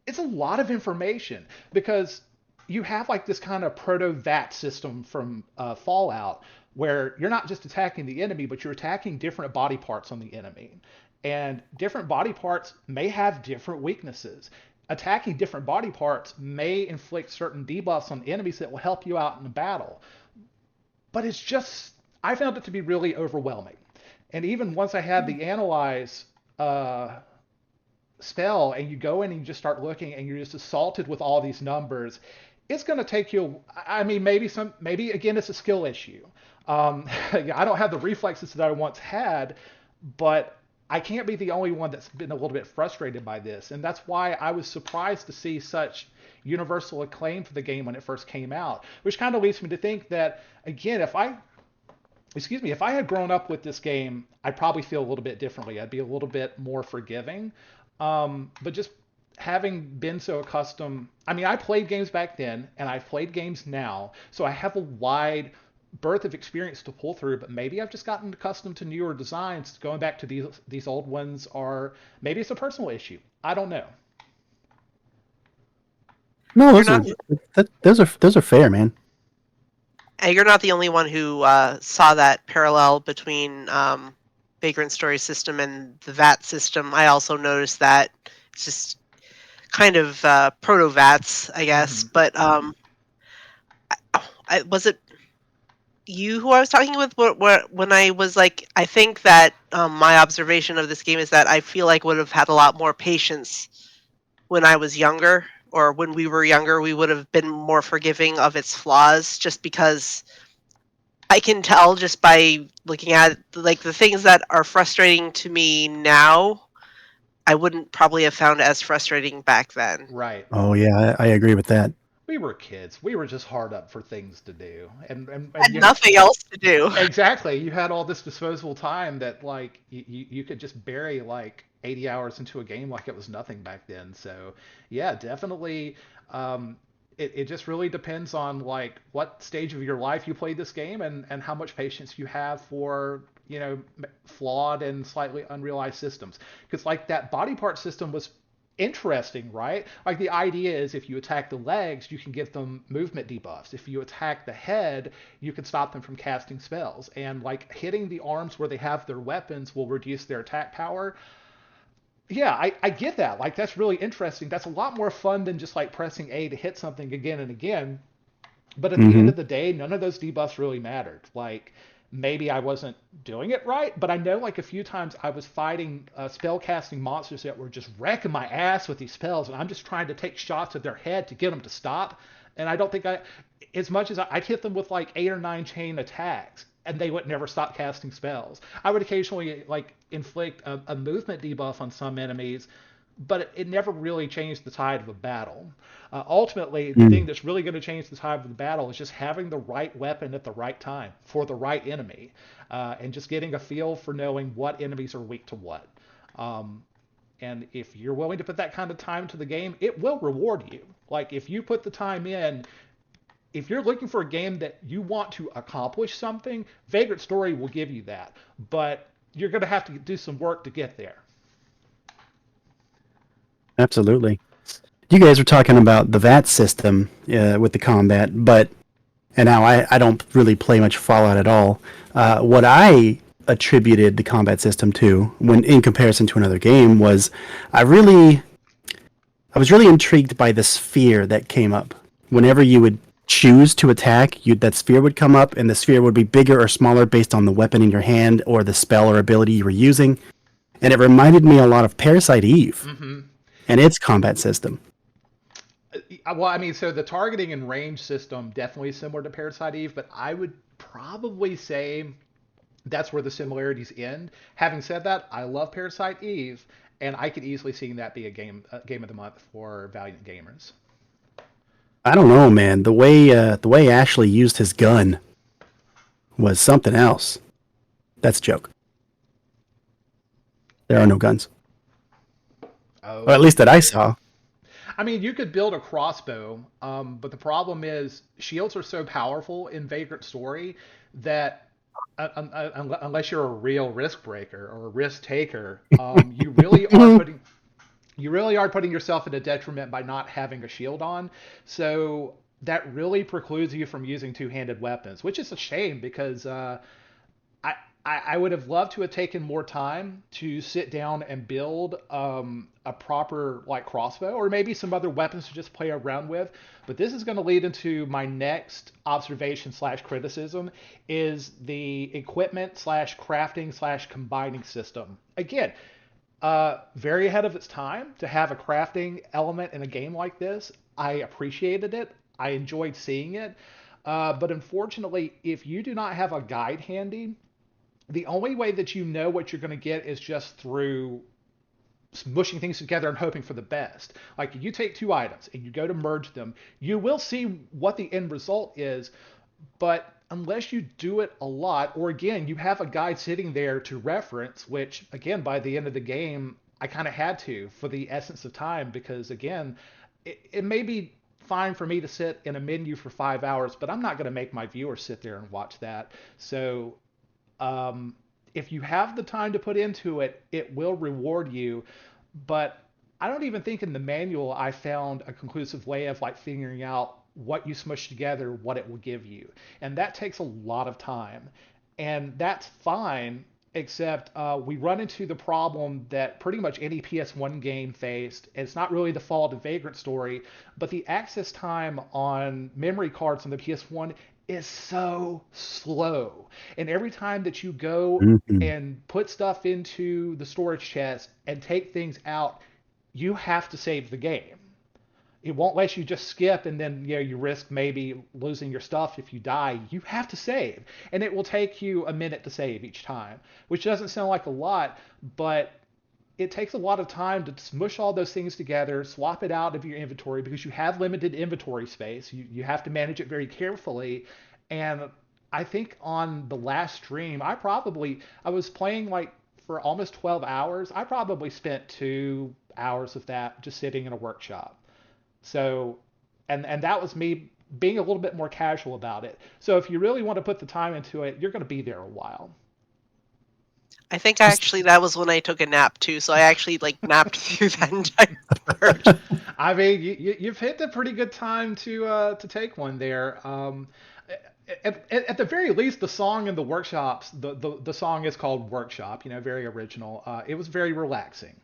it's a lot of information because you have like this kind of proto VAT system from Fallout where you're not just attacking the enemy, but you're attacking different body parts on the enemy. And different body parts may have different weaknesses. Attacking different body parts may inflict certain debuffs on enemies that will help you out in a battle. But I found it to be really overwhelming. And even once I had the analyze spell and you go in and you just start looking and you're just assaulted with all these numbers, it's going to take you. I mean, maybe again, it's a skill issue. I don't have the reflexes that I once had, but I can't be the only one that's been a little bit frustrated by this. And that's why I was surprised to see such universal acclaim for the game when it first came out, which kind of leads me to think that, again, if I had grown up with this game, I'd probably feel a little bit differently. I'd be a little bit more forgiving. But just having been so accustomed, I mean, I played games back then and I've played games now, so I have a wide berth of experience to pull through. But maybe I've just gotten accustomed to newer designs. Going back to these old ones, or maybe it's a personal issue. I don't know. No, You're not those are fair, man. you're not the only one who saw that parallel between Vagrant Story system and the VAT system. I also noticed that it's just kind of proto VATs, I guess. Mm-hmm. But was it you who I was talking with when I was like, I think that my observation of this game is that I feel like would have had a lot more patience when I was younger, or when we were younger, we would have been more forgiving of its flaws, just because I can tell just by looking at like the things that are frustrating to me now I wouldn't probably have found as frustrating back then. Right. Oh yeah, I agree with that. We were kids. We were just hard up for things to do, and Had you nothing else to do. exactly. You had all this disposable time that like you could just bury like 80 hours into a game like it was nothing back then. So yeah, definitely. It just really depends on like what stage of your life you played this game and how much patience you have for flawed and slightly unrealized systems. Because like that body part system was interesting, right? Like the idea is if you attack the legs, you can give them movement debuffs. If you attack the head, you can stop them from casting spells. And like hitting the arms where they have their weapons will reduce their attack power. Yeah, I get that. Like that's really interesting. That's a lot more fun than just like pressing A to hit something again and again. But at the end Hmm. of the day, none of those debuffs really mattered. Like maybe I wasn't doing it right, but I know like a few times I was fighting spell casting monsters that were just wrecking my ass with these spells, and I'm just trying to take shots at their head to get them to stop. And I don't think as much as I'd hit them with like 8 or 9 chain attacks, and they would never stop casting spells. I would occasionally like inflict a movement debuff on some enemies, but it never really changed the tide of a battle. Ultimately, the thing Mm. that's really going to change the tide of the battle is just having the right weapon at the right time for the right enemy, and just getting a feel for knowing what enemies are weak to what. Um, and if you're willing to put that kind of time to the game, it will reward you. Like if you put the time in, if you're looking for a game that you want to accomplish something, Vagrant Story will give you that. But you're going to have to do some work to get there. Absolutely. You guys were talking about the VAT system with the combat, but and now I don't really play much Fallout at all. What I attributed the combat system to, when in comparison to another game, was I really I was really intrigued by the sphere that came up. Whenever you would choose to attack, that sphere would come up, and the sphere would be bigger or smaller based on the weapon in your hand or the spell or ability you were using. And it reminded me a lot of Parasite Eve Mm-hmm. and its combat system. Well, I mean, so the targeting and range system definitely similar to Parasite Eve, but I would probably say that's where the similarities end. Having said that, I love Parasite Eve, and I could easily see that be a game of the month for Valiant Gamers. I don't know, man. The way Ashley used his gun was something else. That's a joke. There are no guns, or at least that I Okay. saw. I mean, you could build a crossbow, but the problem is shields are so powerful in Vagrant Story that unless you're a real risk breaker or a risk taker, you really are putting yourself at a detriment by not having a shield on. So that really precludes you from using two-handed weapons, which is a shame because I, I would have loved to have taken more time to sit down and build a proper like crossbow or maybe some other weapons to just play around with. But this is going to lead into my next observation slash criticism is the equipment slash crafting slash combining system. Again, very ahead of its time to have a crafting element in a game like this. I appreciated it. I enjoyed seeing it. But unfortunately, if you do not have a guide handy, the only way that you know what you're going to get is just through mushing things together and hoping for the best. Like you take two items and you go to merge them, you will see what the end result is, but unless you do it a lot, or again, you have a guide sitting there to reference, which again, by the end of the game, I kind of had to for the essence of time because again, it may be fine for me to sit in a menu for 5 hours, but I'm not going to make my viewers sit there and watch that. So um, if you have the time to put into it, it will reward you. But I don't even think in the manual I found a conclusive way of like figuring out what you smush together, what it will give you. And that takes a lot of time. And that's fine, except we run into the problem that pretty much any PS1 game faced. It's not really the fault of Vagrant Story, but the access time on memory cards on the PS1 is so slow. And every time that you go Mhm. and put stuff into the storage chest and take things out, you have to save the game. It won't let you just skip and then you risk maybe losing your stuff if you die. You have to save, and it will take you a minute to save each time, which doesn't sound like a lot, but it takes a lot of time to smush all those things together, swap it out of your inventory because you have limited inventory space. You have to manage it very carefully. And I think on the last stream, I was playing like for almost 12 hours. I probably spent 2 hours of that just sitting in a workshop. So, and that was me being a little bit more casual about it. So if you really want to put the time into it, you're going to be there a while. I think actually that was when I took a nap too, so I actually like napped through that entire part. I mean, you've hit a pretty good time to take one there. At the very least, the song in the workshops, the song is called Workshop. Very original. It was very relaxing.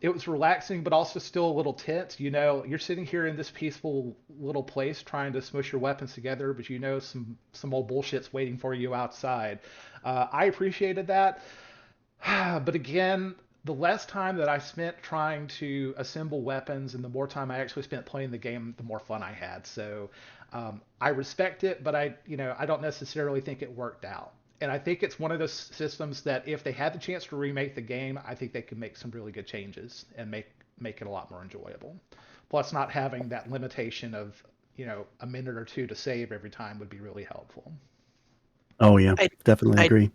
It was relaxing, but also still a little tense. You're sitting here in this peaceful little place trying to smush your weapons together, but some old bullshit's waiting for you outside. I appreciated that. But again, the less time that I spent trying to assemble weapons and the more time I actually spent playing the game, the more fun I had. So I respect it, but I don't necessarily think it worked out. And I think it's one of those systems that if they had the chance to remake the game, I think they could make some really good changes and make it a lot more enjoyable. Plus, not having that limitation of a minute or two to save every time would be really helpful. Oh yeah, I, definitely I agree.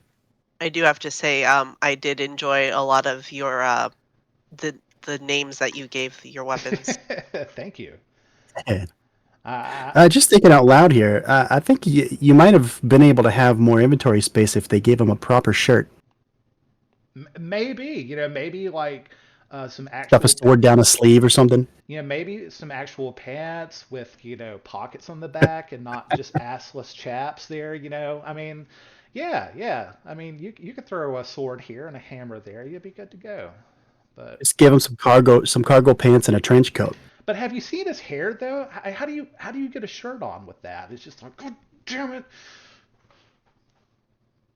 I do have to say, I did enjoy a lot of your the names that you gave your weapons. Thank you. And, Uh, just thinking out loud here, I think you might have been able to have more inventory space if they gave him a proper shirt. maybe like some Stuff a actual sword down a sleeve or something. maybe some actual pants with, pockets on the back and not just assless chaps there. I mean, yeah. I mean, you could throw a sword here and a hammer there. You'd be good to go. But Just give him some cargo pants and a trench coat. but have you seen his hair though? How do you get a shirt on with that? It's just like, God damn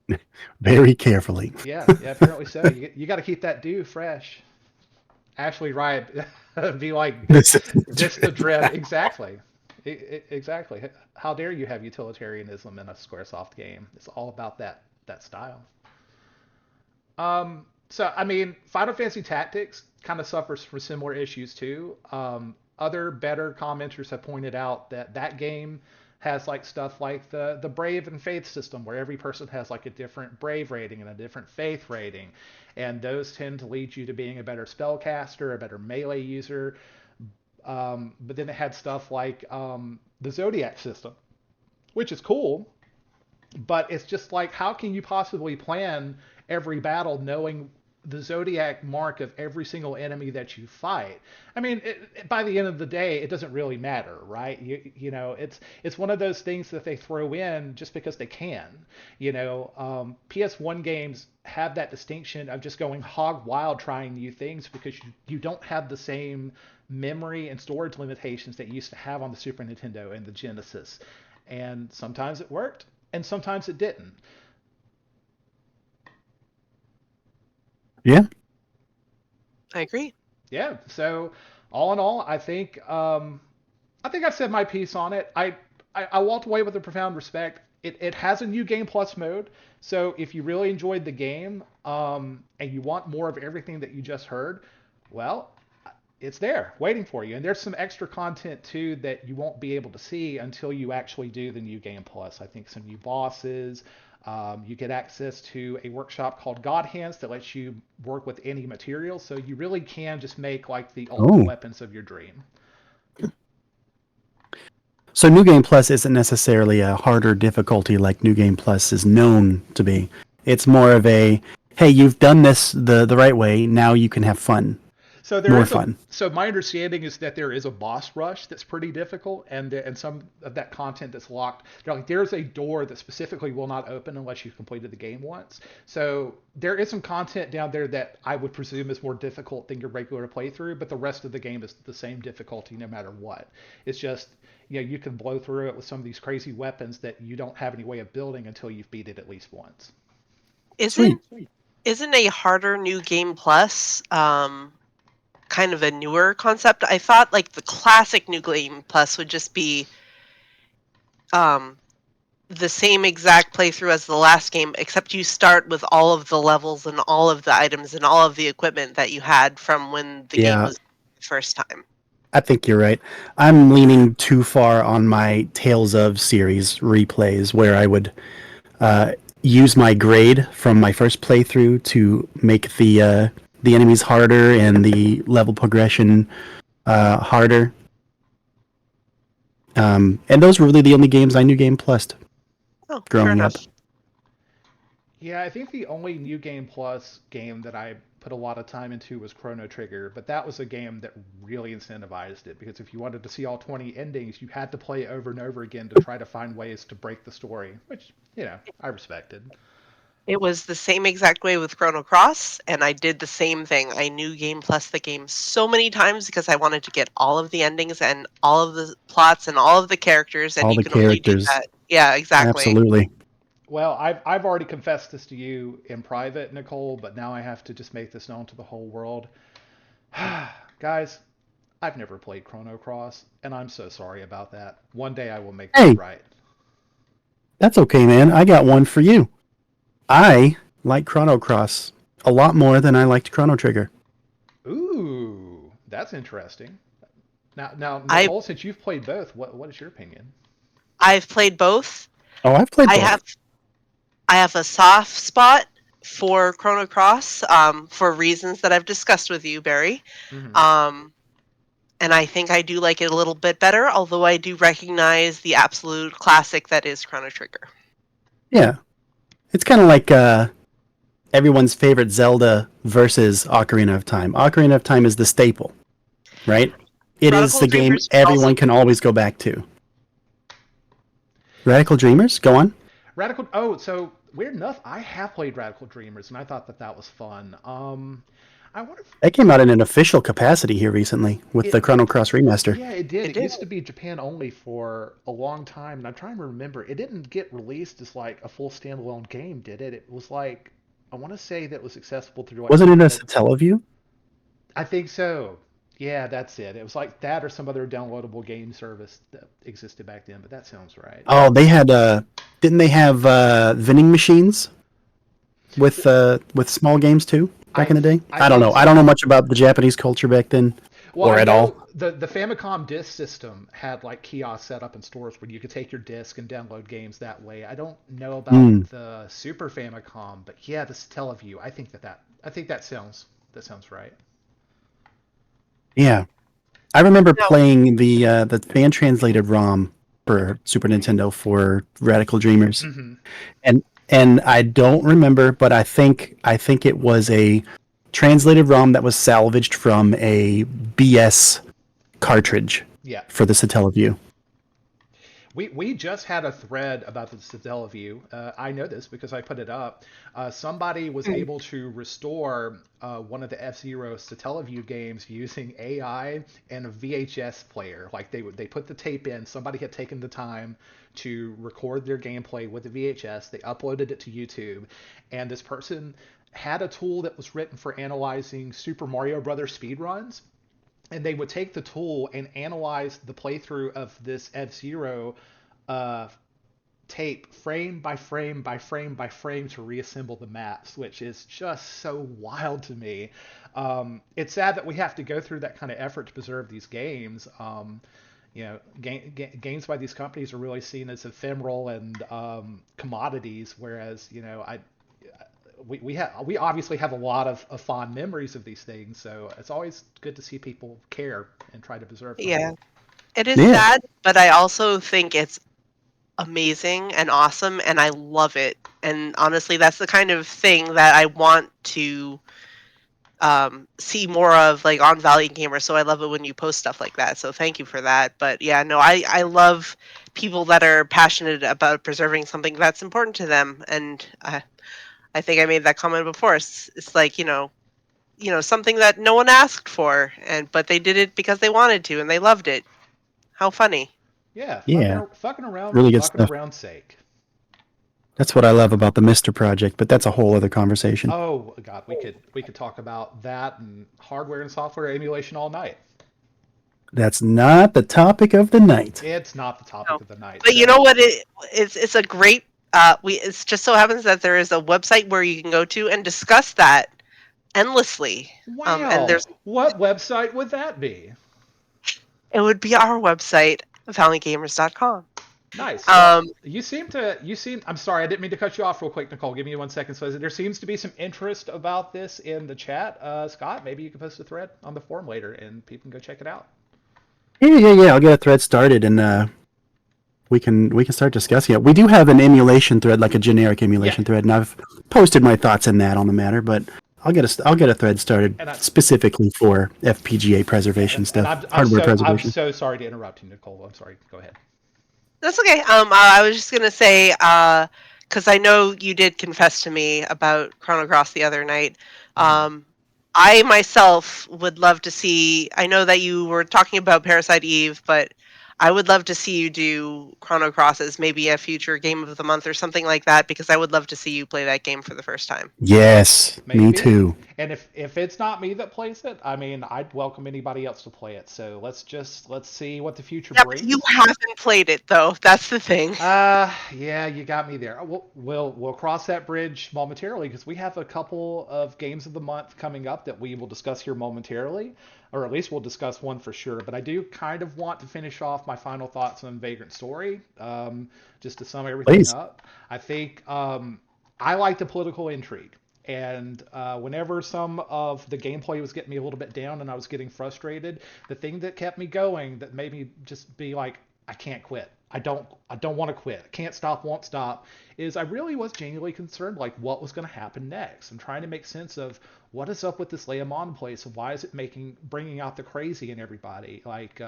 it. Very carefully. Yeah, apparently so. You got to keep that dew fresh. Ashley Riot be like This Vista Dread. Exactly. Exactly. How dare you have utilitarianism in a Squaresoft game? It's all about that style. So I mean, Final Fantasy Tactics kind of suffers from similar issues too. Other better commenters have pointed out that game has like stuff like the Brave and Faith system, where every person has like a different Brave rating and a different Faith rating, and those tend to lead you to being a better spellcaster, a better melee user. But then it had stuff like the Zodiac system, which is cool, but it's just like, how can you possibly plan every battle knowing the zodiac mark of every single enemy that you fight? I mean, by the end of the day, it doesn't really matter, right? It's one of those things that they throw in just because they can. PS1 games have that distinction of just going hog wild trying new things because you don't have the same memory and storage limitations that you used to have on the Super Nintendo and the Genesis. And sometimes it worked, and sometimes it didn't. Yeah. I agree. Yeah. So all in all, I think I've said my piece on it. I walked away with a profound respect. It has a new game plus mode, so if you really enjoyed the game and you want more of everything that you just heard, well, it's there waiting for you. And there's some extra content too that you won't be able to see until you actually do the new game plus. I think some new bosses. You get access to a workshop called God Hands that lets you work with any material, so you really can just make like the ultimate Oh. weapons of your dream. So New Game Plus isn't necessarily a harder difficulty like New Game Plus is known to be. It's more of a, hey, you've done this the right way. Now you can have fun. So there More is fun. so my understanding is that there is a boss rush that's pretty difficult, and some of that content that's locked. There's a door that specifically will not open unless you've completed the game once. So there is some content down there that I would presume is more difficult than your regular playthrough, but the rest of the game is the same difficulty no matter what. It's just you can blow through it with some of these crazy weapons that you don't have any way of building until you've beat it at least once. Sweet. Isn't a harder new game plus kind of a newer concept? I thought like the classic new game plus would just be the same exact playthrough as the last game, except you start with all of the levels and all of the items and all of the equipment that you had from when the game Yeah, was the first time. I think you're right. I'm leaning too far on my Tales of series replays where I would use my grade from my first playthrough to make the enemies harder and the level progression harder. And those were really the only games I knew Game Plussed Oh, fair growing up. enough. Yeah, I think the only New Game Plus game that I put a lot of time into was Chrono Trigger, but that was a game that really incentivized it because if you wanted to see all 20 endings, you had to play over and over again to try to find ways to break the story, which, I respected. It was the same exact way with Chrono Cross, and I did the same thing. I knew Game Plus the game so many times because I wanted to get all of the endings and all of the plots and all of the characters, and All you the can only do characters. that. Yeah, exactly. Absolutely. Well, I've already confessed this to you in private, Nicole, but now I have to just make this known to the whole world. Guys, I've never played Chrono Cross, and I'm so sorry about that. One day I will make that Hey, right. that's okay, man. I got one for you. I like Chrono Cross a lot more than I liked Chrono Trigger. Ooh, that's interesting. Now, I Nicole, since you've played both, what is your opinion? I've played both. Oh, I've played I both. have a soft spot for Chrono Cross for reasons that I've discussed with you, Barry. Mm-hmm. Um, and I think I do like it a little bit better, although I do recognize the absolute classic that is Chrono Trigger. Yeah. It's kind of like everyone's favorite Zelda versus Ocarina of Time. Ocarina of Time is the staple, right? It is Radical the game Dreamers is also everyone can always go back to. Radical Dreamers? Go on. Radical. Oh, so weird enough, I have played Radical Dreamers, and I thought that was fun. I wonder if That came out in an official capacity here recently with the it. Chrono Cross remaster. Yeah, it did. it It did. used to be Japan only for a long time, and I'm trying to remember. It didn't get released as like a full standalone game, did it? It was like I want to say that was accessible through like Wasn't some it a kind of. Satellaview? I think so. Yeah, that's it. It was like that or some other downloadable game service that existed back then, but that sounds right. Oh, they had didn't they have vending machines with small games too back in the day? I I don't think know. I don't know so. much about the Japanese culture back then Well, or I at all. know the Famicom disc system had like kiosks set up in stores where you could take your disc and download games that way. I don't know about Mm, the Super Famicom, but yeah, this Teleview. I think that sounds right. yeah. I remember Now, playing the fan translated ROM for Super Nintendo for Radical Dreamers. Hmm. And I don't remember, but I think it was a translated ROM that was salvaged from a BS cartridge Yeah. for the Satellaview. We just had a thread about the Teleview. I know this because I put it up. Somebody was mm, able to restore one of the F-Zero Teleview games using AI and a VHS player. Like they put the tape in. Somebody had taken the time to record their gameplay with the VHS. They uploaded it to YouTube, and this person had a tool that was written for analyzing Super Mario Brothers speedruns, and they would take the tool and analyze the playthrough of this F-Zero uh, tape frame by frame by frame by frame to reassemble the maps, which is just so wild to me. It's sad that we have to go through that kind of effort to preserve these games. Games by these companies are really seen as ephemeral and commodities, whereas we obviously have a lot of fond memories of these things, so it's always good to see people care and try to preserve them. yeah, it is Yeah, sad, but I also think it's amazing and awesome, and I love it. And honestly, that's the kind of thing that I want to see more of, like on Valiant Gamers. So I love it when you post stuff like that. So thank you for that. But yeah, no, I love people that are passionate about preserving something that's important to them. And I think I made that comment before. It's like something that no one asked for, but they did it because they wanted to and they loved it. How funny. Yeah, yeah. fucking around for Really good fucking stuff. around's sake. That's what I love about the Mister Project, but that's a whole other conversation. Oh God, we could talk about that and hardware and software emulation all night. That's not the topic of the night. It's not the topic of the night. But you know what? It's a great. It just so happens that there is a website where you can go to and discuss that endlessly. Wow. And there's what website would that be? It would be our website, valiantgamers.com. Nice. Um, you seem. I'm sorry, I didn't mean to cut you off real quick, Nicole. Give me 1 second. So there seems to be some interest about this in the chat. Scott, maybe you can post a thread on the forum later, and people can go check it out. Yeah. I'll get a thread started, and we can start discussing it. We do have an emulation thread, like a generic emulation thread, and I've posted my thoughts in that on the matter. But I'll get a thread started specifically for FPGA preservation stuff, hardware preservation. I'm so sorry to interrupt you, Nicole. I'm sorry. Go ahead. That's okay. I was just gonna say, because I know you did confess to me about Chrono Cross the other night. I myself would love to see. I know that you were talking about Parasite Eve, but I would love to see you do Chrono Cross as maybe a future game of the month or something like that, because I would love to see you play that game for the first time. Yes, Maybe. Me too. And if it's not me that plays it, I mean, I'd welcome anybody else to play it. So let's see what the future brings. But you haven't played it though. That's the thing. Yeah, you got me there. We'll cross that bridge momentarily because we have a couple of games of the month coming up that we will discuss here momentarily, or at least we'll discuss one for sure. But I do kind of want to finish off my final thoughts on Vagrant Story, just to sum everything up. I think I like the political intrigue. And whenever some of the gameplay was getting me a little bit down and I was getting frustrated, the thing that kept me going, that made me just be like, I can't quit. I don't want to quit. Can't stop, won't stop. Is I really was genuinely concerned, like what was going to happen next. I'm trying to make sense of what is up with this Leamon place and why is it bringing out the crazy in everybody. Like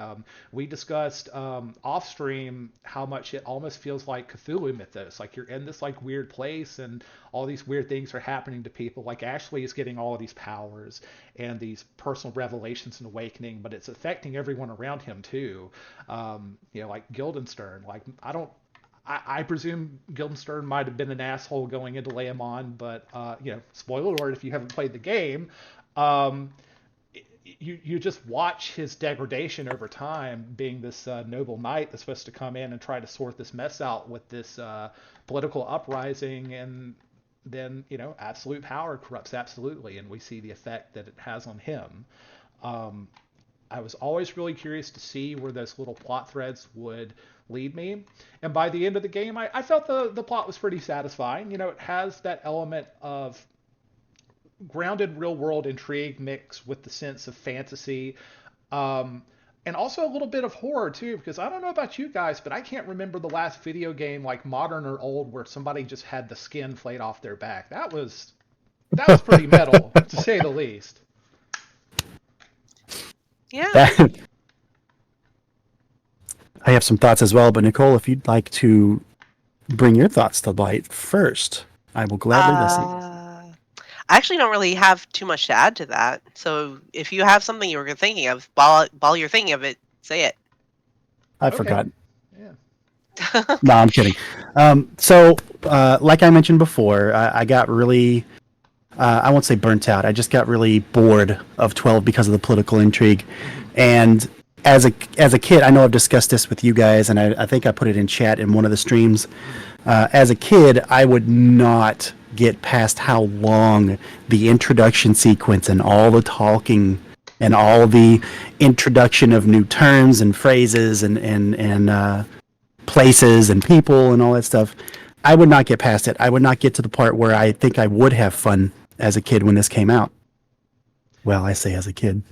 we discussed off stream how much it almost feels like Cthulhu mythos. Like you're in this like weird place and all these weird things are happening to people. Like Ashley is getting all of these powers and these personal revelations and awakening, but it's affecting everyone around him too. Like Guildenstern. Like I presume Guildenstern might have been an asshole going into Leamon, but spoiler alert if you haven't played the game, you just watch his degradation over time, being this noble knight that's supposed to come in and try to sort this mess out with this political uprising, and then absolute power corrupts absolutely, and we see the effect that it has on him. I was always really curious to see where those little plot threads would lead me. And by the end of the game, I felt the plot was pretty satisfying. It has that element of grounded real world intrigue mixed with the sense of fantasy. And also a little bit of horror too, because I don't know about you guys, but I can't remember the last video game, like modern or old, where somebody just had the skin flayed off their back. That was pretty metal, to say the least. Yeah. I have some thoughts as well, but Nicole, if you'd like to bring your thoughts to light first, I will gladly listen. I actually don't really have too much to add to that. So if you have something you were thinking of, while you're thinking of it, say it. I forgot. Yeah. No, I'm kidding. So, like I mentioned before, I got really, I won't say burnt out. I just got really bored of 12 because of the political intrigue. And as a kid, I know I've discussed this with you guys, and I think I put it in chat in one of the streams. As a kid, I would not get past how long the introduction sequence and all the talking and all the introduction of new terms and phrases and places and people and all that stuff. I would not get past it. I would not get to the part where I think I would have fun as a kid when this came out. Well, I say as a kid.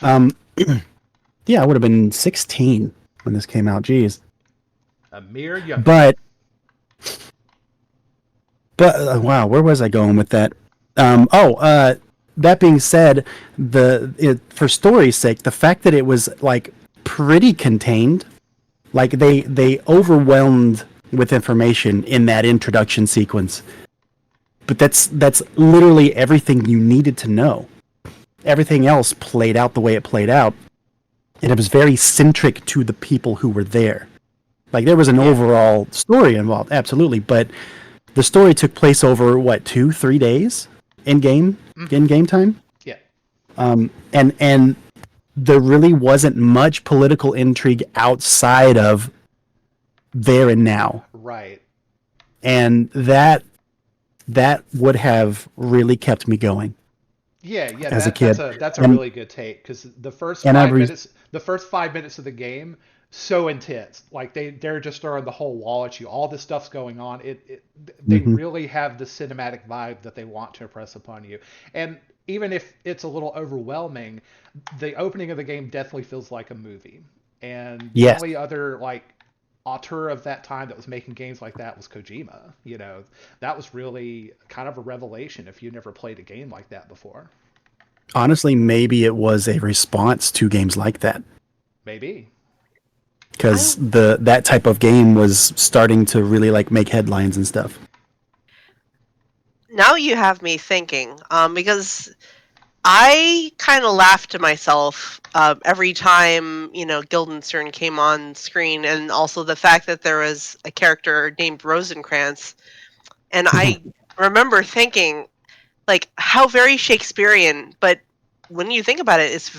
Yeah, I would have been 16 when this came out. Jeez. A mere young. But wow, where was I going with that? That being said, for story's sake, the fact that it was like pretty contained, like they overwhelmed with information in that introduction sequence. But that's literally everything you needed to know. Everything else played out the way it played out. And it was very centric to the people who were there. Like, there was an overall story involved, absolutely, but the story took place over, 2-3 days in game time? Yeah. And there really wasn't much political intrigue outside of there and now, Right. and that would have really kept me going Yeah, yeah, as a that's kid. a And really good take because and the first 5 minutes of the game, so intense. Like they're just throwing the whole wall at you. All this stuff's going on. They Mhm. really have the cinematic vibe that they want to impress upon you. And even if it's a little overwhelming, the opening of the game definitely feels like a movie. And the Yes, only other like auteur of that time that was making games like that was Kojima. That was really kind of a revelation if you never played a game like that before. honestly, maybe it was a response to games like that, Maybe. because I the that type of game was starting to really like make headlines and stuff. Now you have me thinking, because I kind of laughed to myself every time Guildenstern came on screen, and also the fact that there was a character named Rosencrantz, and I remember thinking like how very Shakespearean. But when you think about it,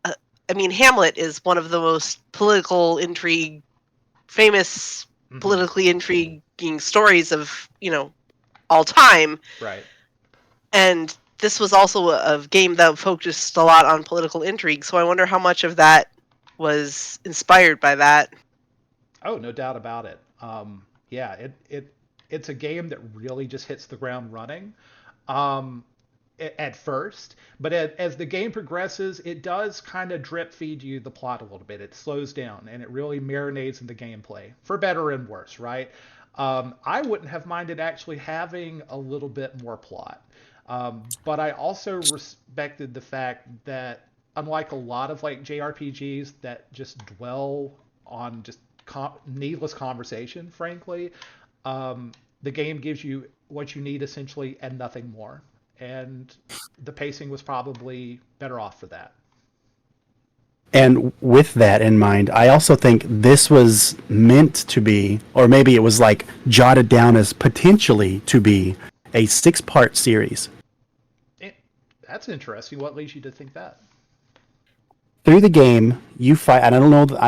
uh, I mean, Hamlet is one of the most famous Hmm. politically intriguing stories of all time. Right. And this was also a game that focused a lot on political intrigue, so I wonder how much of that was inspired by that. Oh, no doubt about it. Yeah, it's a game that really just hits the ground running. Um, at first, but as the game progresses, it does kind of drip feed you the plot a little bit. It slows down and it really marinates in the gameplay, for better and worse, right? I wouldn't have minded actually having a little bit more plot, but I also respected the fact that unlike a lot of like JRPGs that just dwell on just needless conversation, frankly, um, the game gives you what you need essentially and nothing more. And the pacing was probably better off for that. And with that in mind, I also think this was meant to be, or maybe it was like jotted down as potentially to be a 6-part series. It, that's interesting. What leads you to think that? Through the game, you fight. And I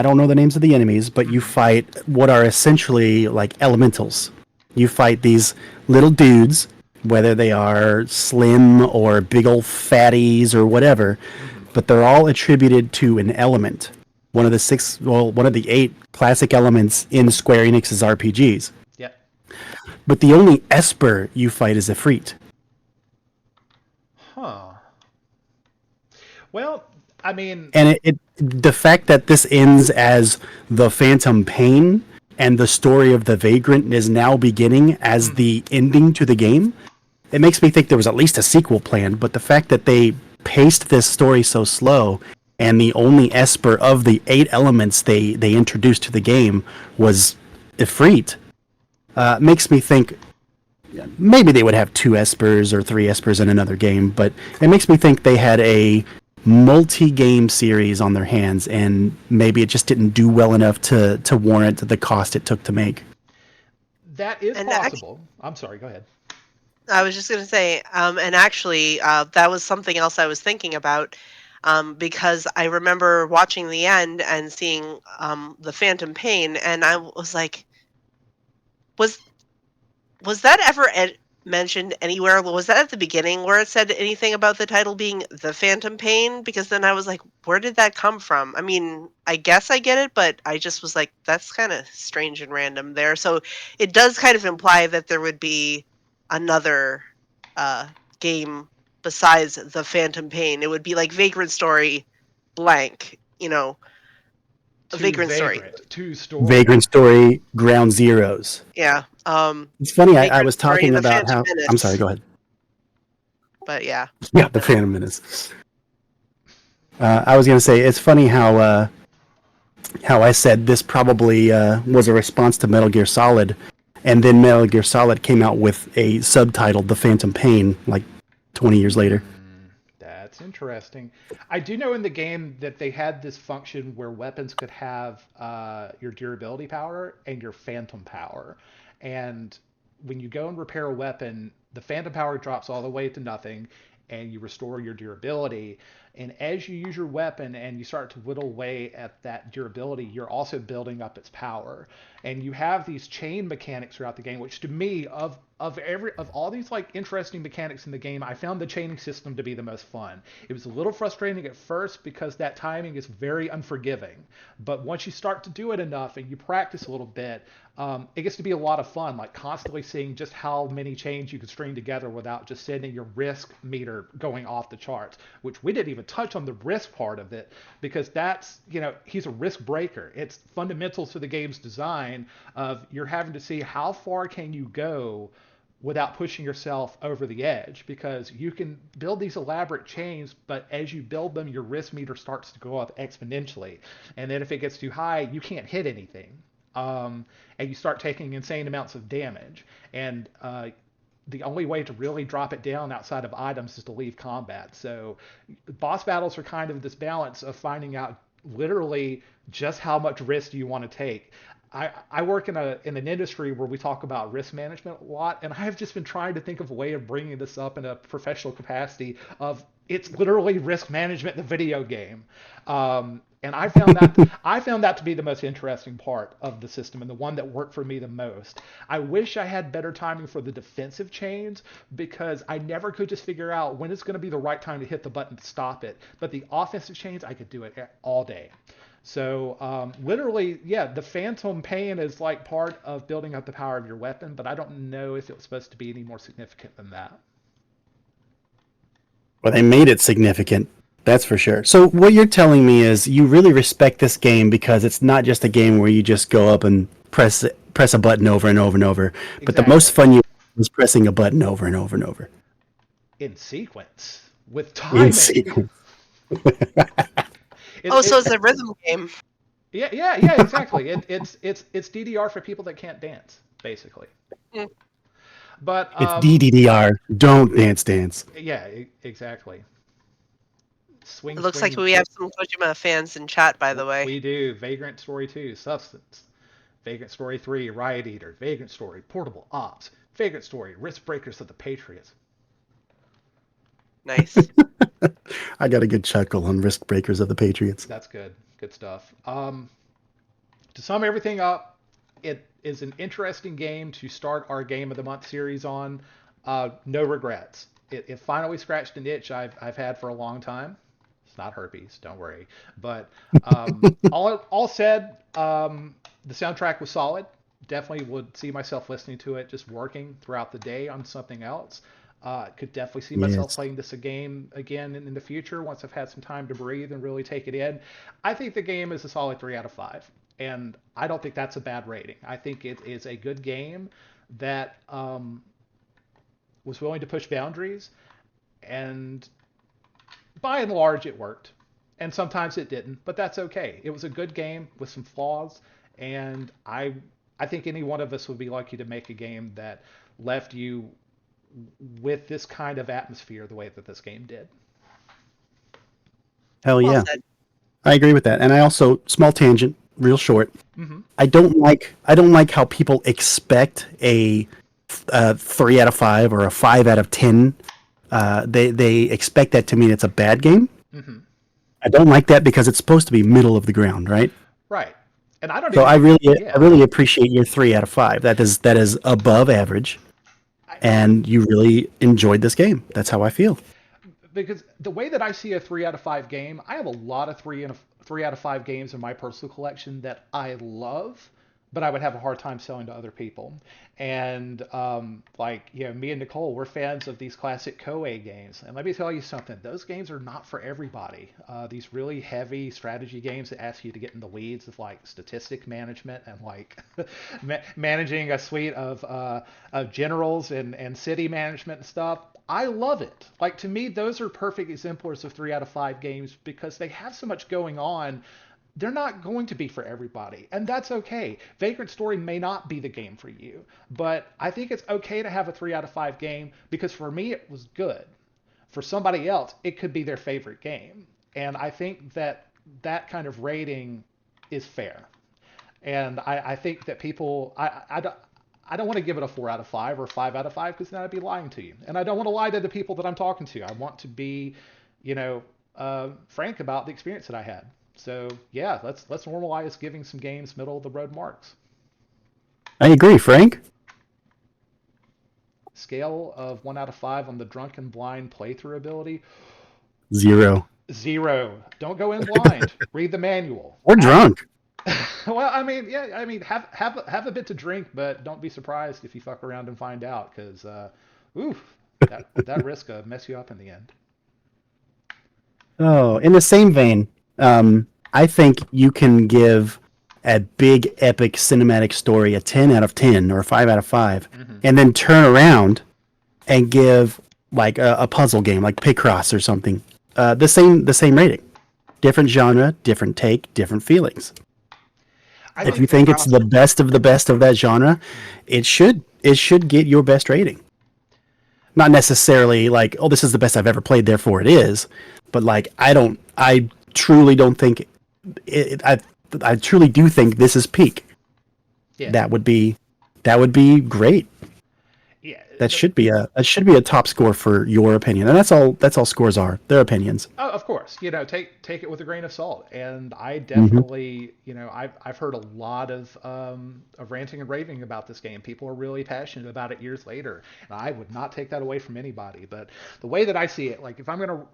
don't know the names of the enemies, but you Mm-hmm. fight what are essentially like elementals. You fight these little dudes, whether they are slim or big old fatties or whatever, Mm-hmm. but they're all attributed to an element. One of the 8 classic elements in Square Enix's RPGs. Yeah. But the only Esper you fight is Ifrit. Huh. Well, I mean, And the fact that this ends as the Phantom Pain and the story of the Vagrant is now beginning as mm-hmm. the ending to the game, it makes me think there was at least a sequel planned. But the fact that they paced this story so slow and the only Esper of the 8 elements they introduced to the game was Ifrit, makes me think maybe they would have 2 Espers or 3 Espers in another game, but it makes me think they had a multi-game series on their hands, and maybe it just didn't do well enough to warrant the cost it took to make. that is And possible. I'm sorry, go ahead. I was just going to say, and actually, that was something else I was thinking about, because I remember watching the end and seeing the Phantom Pain, and I was like, was was that ever mentioned anywhere? Was that at the beginning where it said anything about the title being The Phantom Pain? Because then I was like, where did that come from? I mean, I guess I get it, but I just was like, that's kind of strange and random there. So it does kind of imply that there would be another uh, game besides The Phantom Pain. It would be like Vagrant Story blank, a To Vagrant Story. Vagrant, to story. Vagrant Story, Ground Zeroes. Yeah. It's funny. I Vagrant was Story, talking The about Phantom how. I'm sorry. Menace. Go ahead. But yeah. Yeah, the Phantom Menace. I was going to say it's funny how I said this probably was a response to Metal Gear Solid, and then Metal Gear Solid came out with a subtitle, The Phantom Pain, like 20 years later. That's interesting. I do know in the game that they had this function where weapons could have your durability power and your phantom power. And when you go and repair a weapon, the phantom power drops all the way to nothing. and you restore your durability. And as you use your weapon and you start to whittle away at that durability, you're also building up its power. And you have these chain mechanics throughout the game, which to me, of all these like interesting mechanics in the game, I found the chaining system to be the most fun. It was a little frustrating at first because that timing is very unforgiving. But once you start to do it enough and you practice a little bit, it gets to be a lot of fun, like constantly seeing just how many chains you can string together without just sending your risk meter going off the charts, which we didn't even touch on the risk part of it because that's, he's a risk breaker. It's fundamental to the game's design of you're having to see how far can you go without pushing yourself over the edge, because you can build these elaborate chains, but as you build them, your risk meter starts to go up exponentially. And then if it gets too high, you can't hit anything. And you start taking insane amounts of damage. And the only way to really drop it down outside of items is to leave combat. So boss battles are kind of this balance of finding out literally just how much risk do you want to take. I work in an industry where we talk about risk management a lot, and I have just been trying to think of a way of bringing this up in a professional capacity of it's literally risk management in the video game. And I found that to be the most interesting part of the system and the one that worked for me the most. I wish I had better timing for the defensive chains because I never could just figure out when it's going to be the right time to hit the button to stop it. But the offensive chains, I could do it all day. So literally, yeah, the phantom pain is like part of building up the power of your weapon, but I don't know if it was supposed to be any more significant than that. Well, they made it significant. That's for sure. So what you're telling me is you really respect this game because it's not just a game where you just go up and press a button over and over and over. But the most fun you was pressing a button over and over and over. In sequence with In timing. sequence. So it's a rhythm game. Yeah, exactly. It's DDR for people that can't dance, basically. Mm. But it's DDR. Don't dance. Yeah, exactly. It looks like we have some Kojima fans in chat, by the way. We do. Vagrant Story 2, Substance. Vagrant Story 3, Riot Eater. Vagrant Story, Portable Ops. Vagrant Story, Risk Breakers of the Patriots. Nice. I got a good chuckle on Risk Breakers of the Patriots. That's good. Good stuff. To sum everything up, it is an interesting game to start our Game of the Month series on. No regrets. It finally scratched an itch I've had for a long time. It's not herpes, don't worry. But all said, the soundtrack was solid. Definitely would see myself listening to it just working throughout the day on something else. Could definitely see myself playing this game again in the future once I've had some time to breathe and really take it in. I think the game is a solid 3 out of 5. And I don't think that's a bad rating. I think it is a good game that was willing to push boundaries. And by and large, it worked. And sometimes it didn't, but that's okay. It was a good game with some flaws. And I think any one of us would be lucky to make a game that left you with this kind of atmosphere the way that this game did. Hell yeah. I agree with that. And I also, small tangent, real short. Mm-hmm. I don't like how people expect a 3 out of 5 or a 5 out of 10. They expect that to mean it's a bad game. Mm-hmm. I don't like that because it's supposed to be middle of the ground, right? Right. And I don't. So I really appreciate your 3 out of 5. That is above average. And you really enjoyed this game. That's how I feel. Because the way that I see a 3 out of 5 game, I have a lot of 3 out of 5 games in my personal collection that I love, but I would have a hard time selling to other people. And me and Nicole, we're fans of these classic Koei games. And let me tell you something, those games are not for everybody. These really heavy strategy games that ask you to get in the weeds of like statistic management and like managing a suite of generals and city management and stuff. I love it. Like, to me, those are perfect exemplars of 3 out of 5 games because they have so much going on. They're not going to be for everybody, and that's okay. Vagrant Story may not be the game for you, but I think it's okay to have a 3 out of 5 game because for me it was good. For somebody else, it could be their favorite game, and I think that kind of rating is fair. And I think that people, I don't want to give it a 4 out of 5 or 5 out of 5 because then I'd be lying to you. And I don't want to lie to the people that I'm talking to. I want to be, you know, frank about the experience that I had. So yeah, let's normalize giving some games middle of the road marks. I agree, Frank. Scale of 1 out of 5 on the drunken blind playthrough ability. 0. 0. Don't go in blind. Read the manual. Or drunk. Well, I mean, yeah, I mean, have a bit to drink, but don't be surprised if you fuck around and find out, because, oof, that risk mess you up in the end. Oh, in the same vein, I think you can give a big epic cinematic story a 10 out of 10 or a 5 out of 5, and then turn around and give like a puzzle game like Picross or something the same rating. Different genre, different take, different feelings. If you think it's the best of that genre, it should get your best rating. Not necessarily like, oh, this is the best I've ever played, therefore it is, but like I truly don't think I truly do think this is peak. Yeah. That would be great. Yeah. That should be a top score for your opinion, and that's all scores are. Their opinions. Oh, of course, you know, take it with a grain of salt. And I definitely, you know, I've heard a lot of ranting and raving about this game. People are really passionate about it years later, and I would not take that away from anybody. But the way that I see it, like if I'm gonna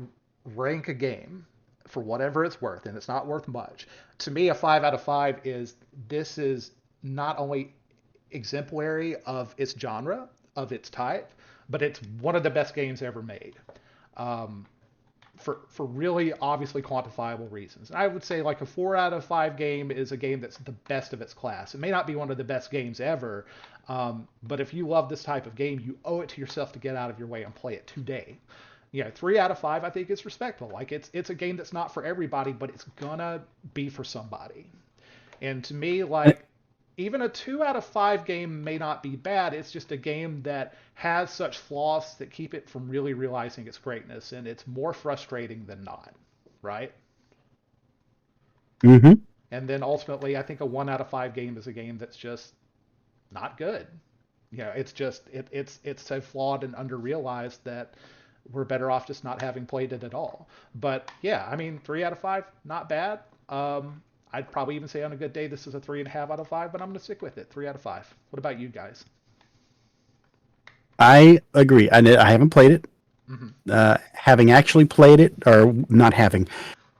rank a game for whatever it's worth, and it's not worth much, to me, a 5 out of 5 is this is not only exemplary of its genre, of its type, but it's one of the best games ever made. Um, for really obviously quantifiable reasons. I would say like a 4 out of 5 game is a game that's the best of its class. It may not be one of the best games ever, but if you love this type of game, you owe it to yourself to get out of your way and play it today. You know, 3 out of 5 I think is respectable. Like it's a game that's not for everybody, but it's gonna be for somebody. And to me, like even a 2 out of 5 game may not be bad. It's just a game that has such flaws that keep it from really realizing its greatness, and it's more frustrating than not, right? Mm-hmm. And then ultimately, I think a 1 out of 5 game is a game that's just not good. You know, it's just it's so flawed and underrealized that we're better off just not having played it at all. But yeah, I mean, 3 out of 5, not bad. I'd probably even say on a good day this is a 3.5 out of 5, but I'm going to stick with it. 3 out of 5. What about you guys? I agree. I haven't played it. Having actually played it, or not having,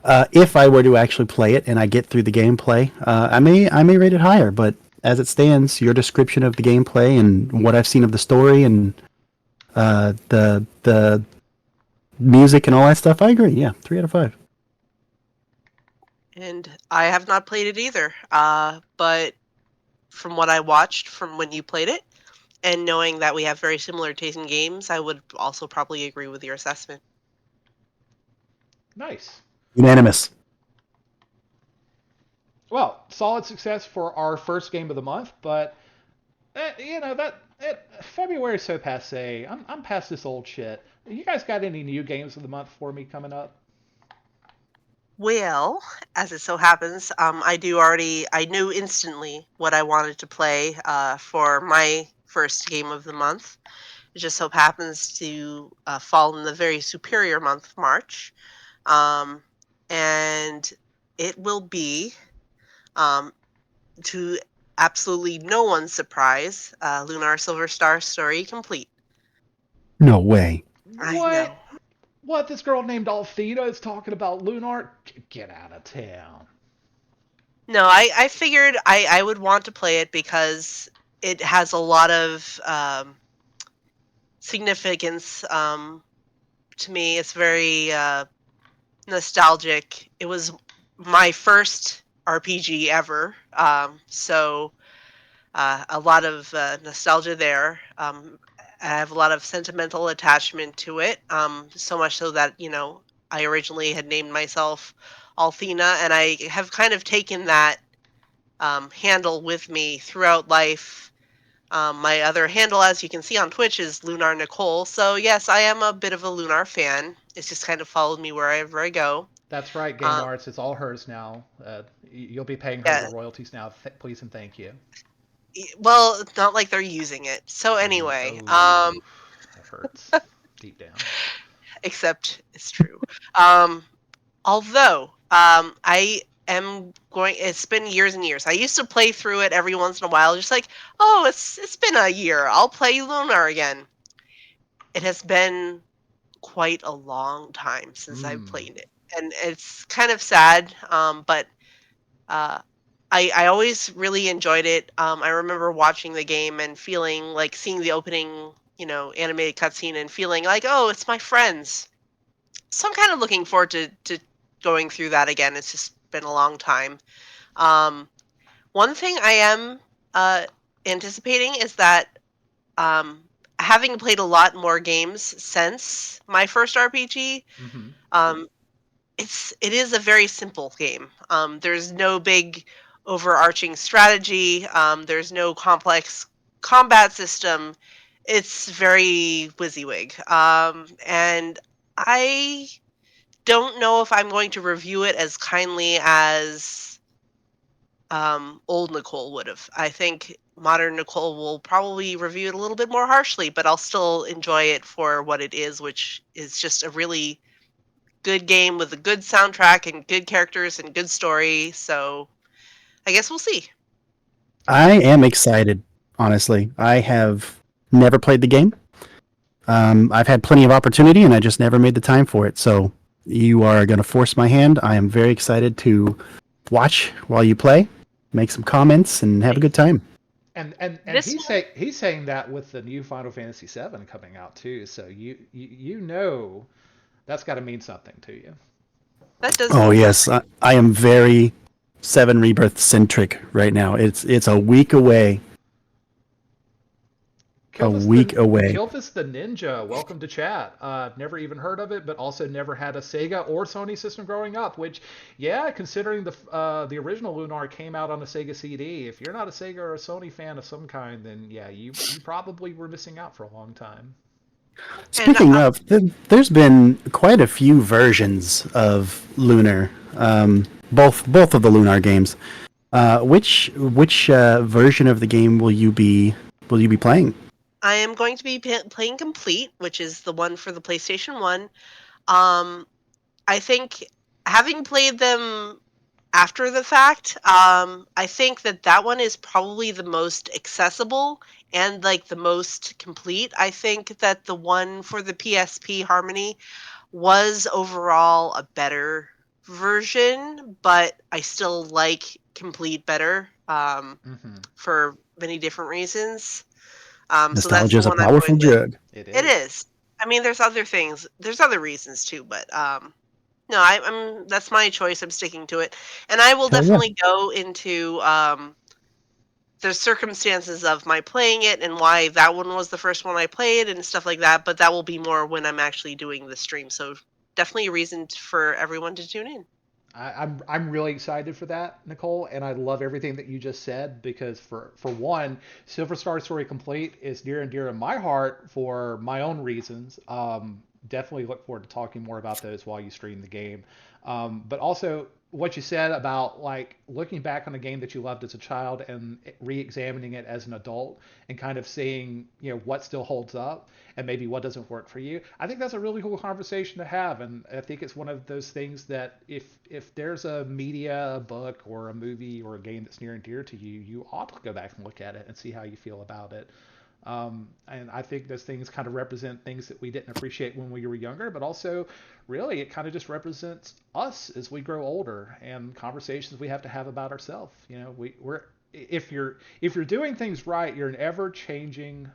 if I were to actually play it and I get through the gameplay, I may rate it higher. But as it stands, your description of the gameplay and what I've seen of the story and the music and all that stuff, I agree. Yeah, 3 out of 5. And I have not played it either. But from what I watched from when you played it, and knowing that we have very similar taste in games, I would also probably agree with your assessment. Nice. Unanimous. Well, solid success for our first game of the month, but you know February's so passe. I'm past this old shit. You guys got any new games of the month for me coming up? Well, as it so happens, I knew instantly what I wanted to play for my first game of the month. It just so happens to fall in the very superior month of March. And it will be, to absolutely no one's surprise, Lunar Silver Star Story Complete. No way. I What? know. What? This girl named Althena is talking about Lunar? Get out of town. No, I figured I would want to play it because it has a lot of significance to me. It's very nostalgic. It was my first RPG ever, so a lot of nostalgia there. I have a lot of sentimental attachment to it, so much so that, I originally had named myself Althena, and I have kind of taken that handle with me throughout life. My other handle, as you can see on Twitch, is Lunar Nicole. So yes, I am a bit of a Lunar fan. It's just kind of followed me wherever I go. That's right, Game Arts. It's all hers now. You'll be paying her Yeah, the royalties now. Please and thank you. Well, it's not like they're using it. So anyway, Oh, that hurts deep down. except it's true. Although, I am going. It's been years and years. I used to play through it every once in a while, just like, oh, it's been a year. I'll play Lunar again. It has been quite a long time since I've Mm. played it, and it's kind of sad. But uh, I always really enjoyed it. I remember watching the game and feeling like seeing the opening, animated cutscene and feeling like, oh, it's my friends. So I'm kind of looking forward to going through that again. It's just been a long time. Um, One thing I am uh, anticipating is that um, having played a lot more games since my first RPG, Mm-hmm. um, it is a very simple game. There's no big overarching strategy. There's no complex combat system. It's very WYSIWYG. And I don't know if I'm going to review it as kindly as old Nicole would have. I think modern Nicole will probably review it a little bit more harshly, but I'll still enjoy it for what it is, which is just a really good game with a good soundtrack and good characters and good story. So I guess we'll see. I am excited, honestly. I have never played the game. I've had plenty of opportunity, and I just never made the time for it. So you are going to force my hand. I am very excited to watch while you play, make some comments, and have a good time. And This one, he's saying that with the new Final Fantasy VII coming out too. So you know that's got to mean something to you. that does Oh mean yes, something. I am very Seven Rebirth centric right now. It's a week away. A week away. Kilvis the Ninja, welcome to chat. Never even heard of it, but also never had a Sega or Sony system growing up. Which, yeah, considering the original Lunar came out on a Sega CD, if you're not a Sega or a Sony fan of some kind, then yeah, you probably were missing out for a long time. And Speaking of, there's been quite a few versions of Lunar. Both of the Lunar games. Which version of the game will you be playing? I am going to be playing Complete, which is the one for the PlayStation 1. Um, I think having played them after the fact, I think that one is probably the most accessible and like the most complete. I think that the one for the PSP Harmony was overall a better version, but I still like Complete better Mm-hmm. for many different reasons. So that's Nostalgia the is a one I'm going powerful to. drug. It It is. is. I mean, there's other things. There's other reasons too, but no, I'm. That's my choice. I'm sticking to it, and I will Hell yeah. definitely go into the circumstances of my playing it and why that one was the first one I played and stuff like that. But that will be more when I'm actually doing the stream. So definitely a reason for everyone to tune in. I'm really excited for that, Nicole, and I love everything that you just said because for one, Silver Star Story Complete is near and dear to my heart for my own reasons. Definitely look forward to talking more about those while you stream the game. But also what you said about like looking back on a game that you loved as a child and re-examining it as an adult and kind of seeing what still holds up and maybe what doesn't work for you. I think that's a really cool conversation to have, and I think it's one of those things that if there's a media, a book, or a movie or a game that's near and dear to you, you ought to go back and look at it and see how you feel about it. And I think those things kind of represent things that we didn't appreciate when we were younger, but also, really, it kind of just represents us as we grow older and conversations we have to have about ourselves. We're if you're doing things right, you're an ever changing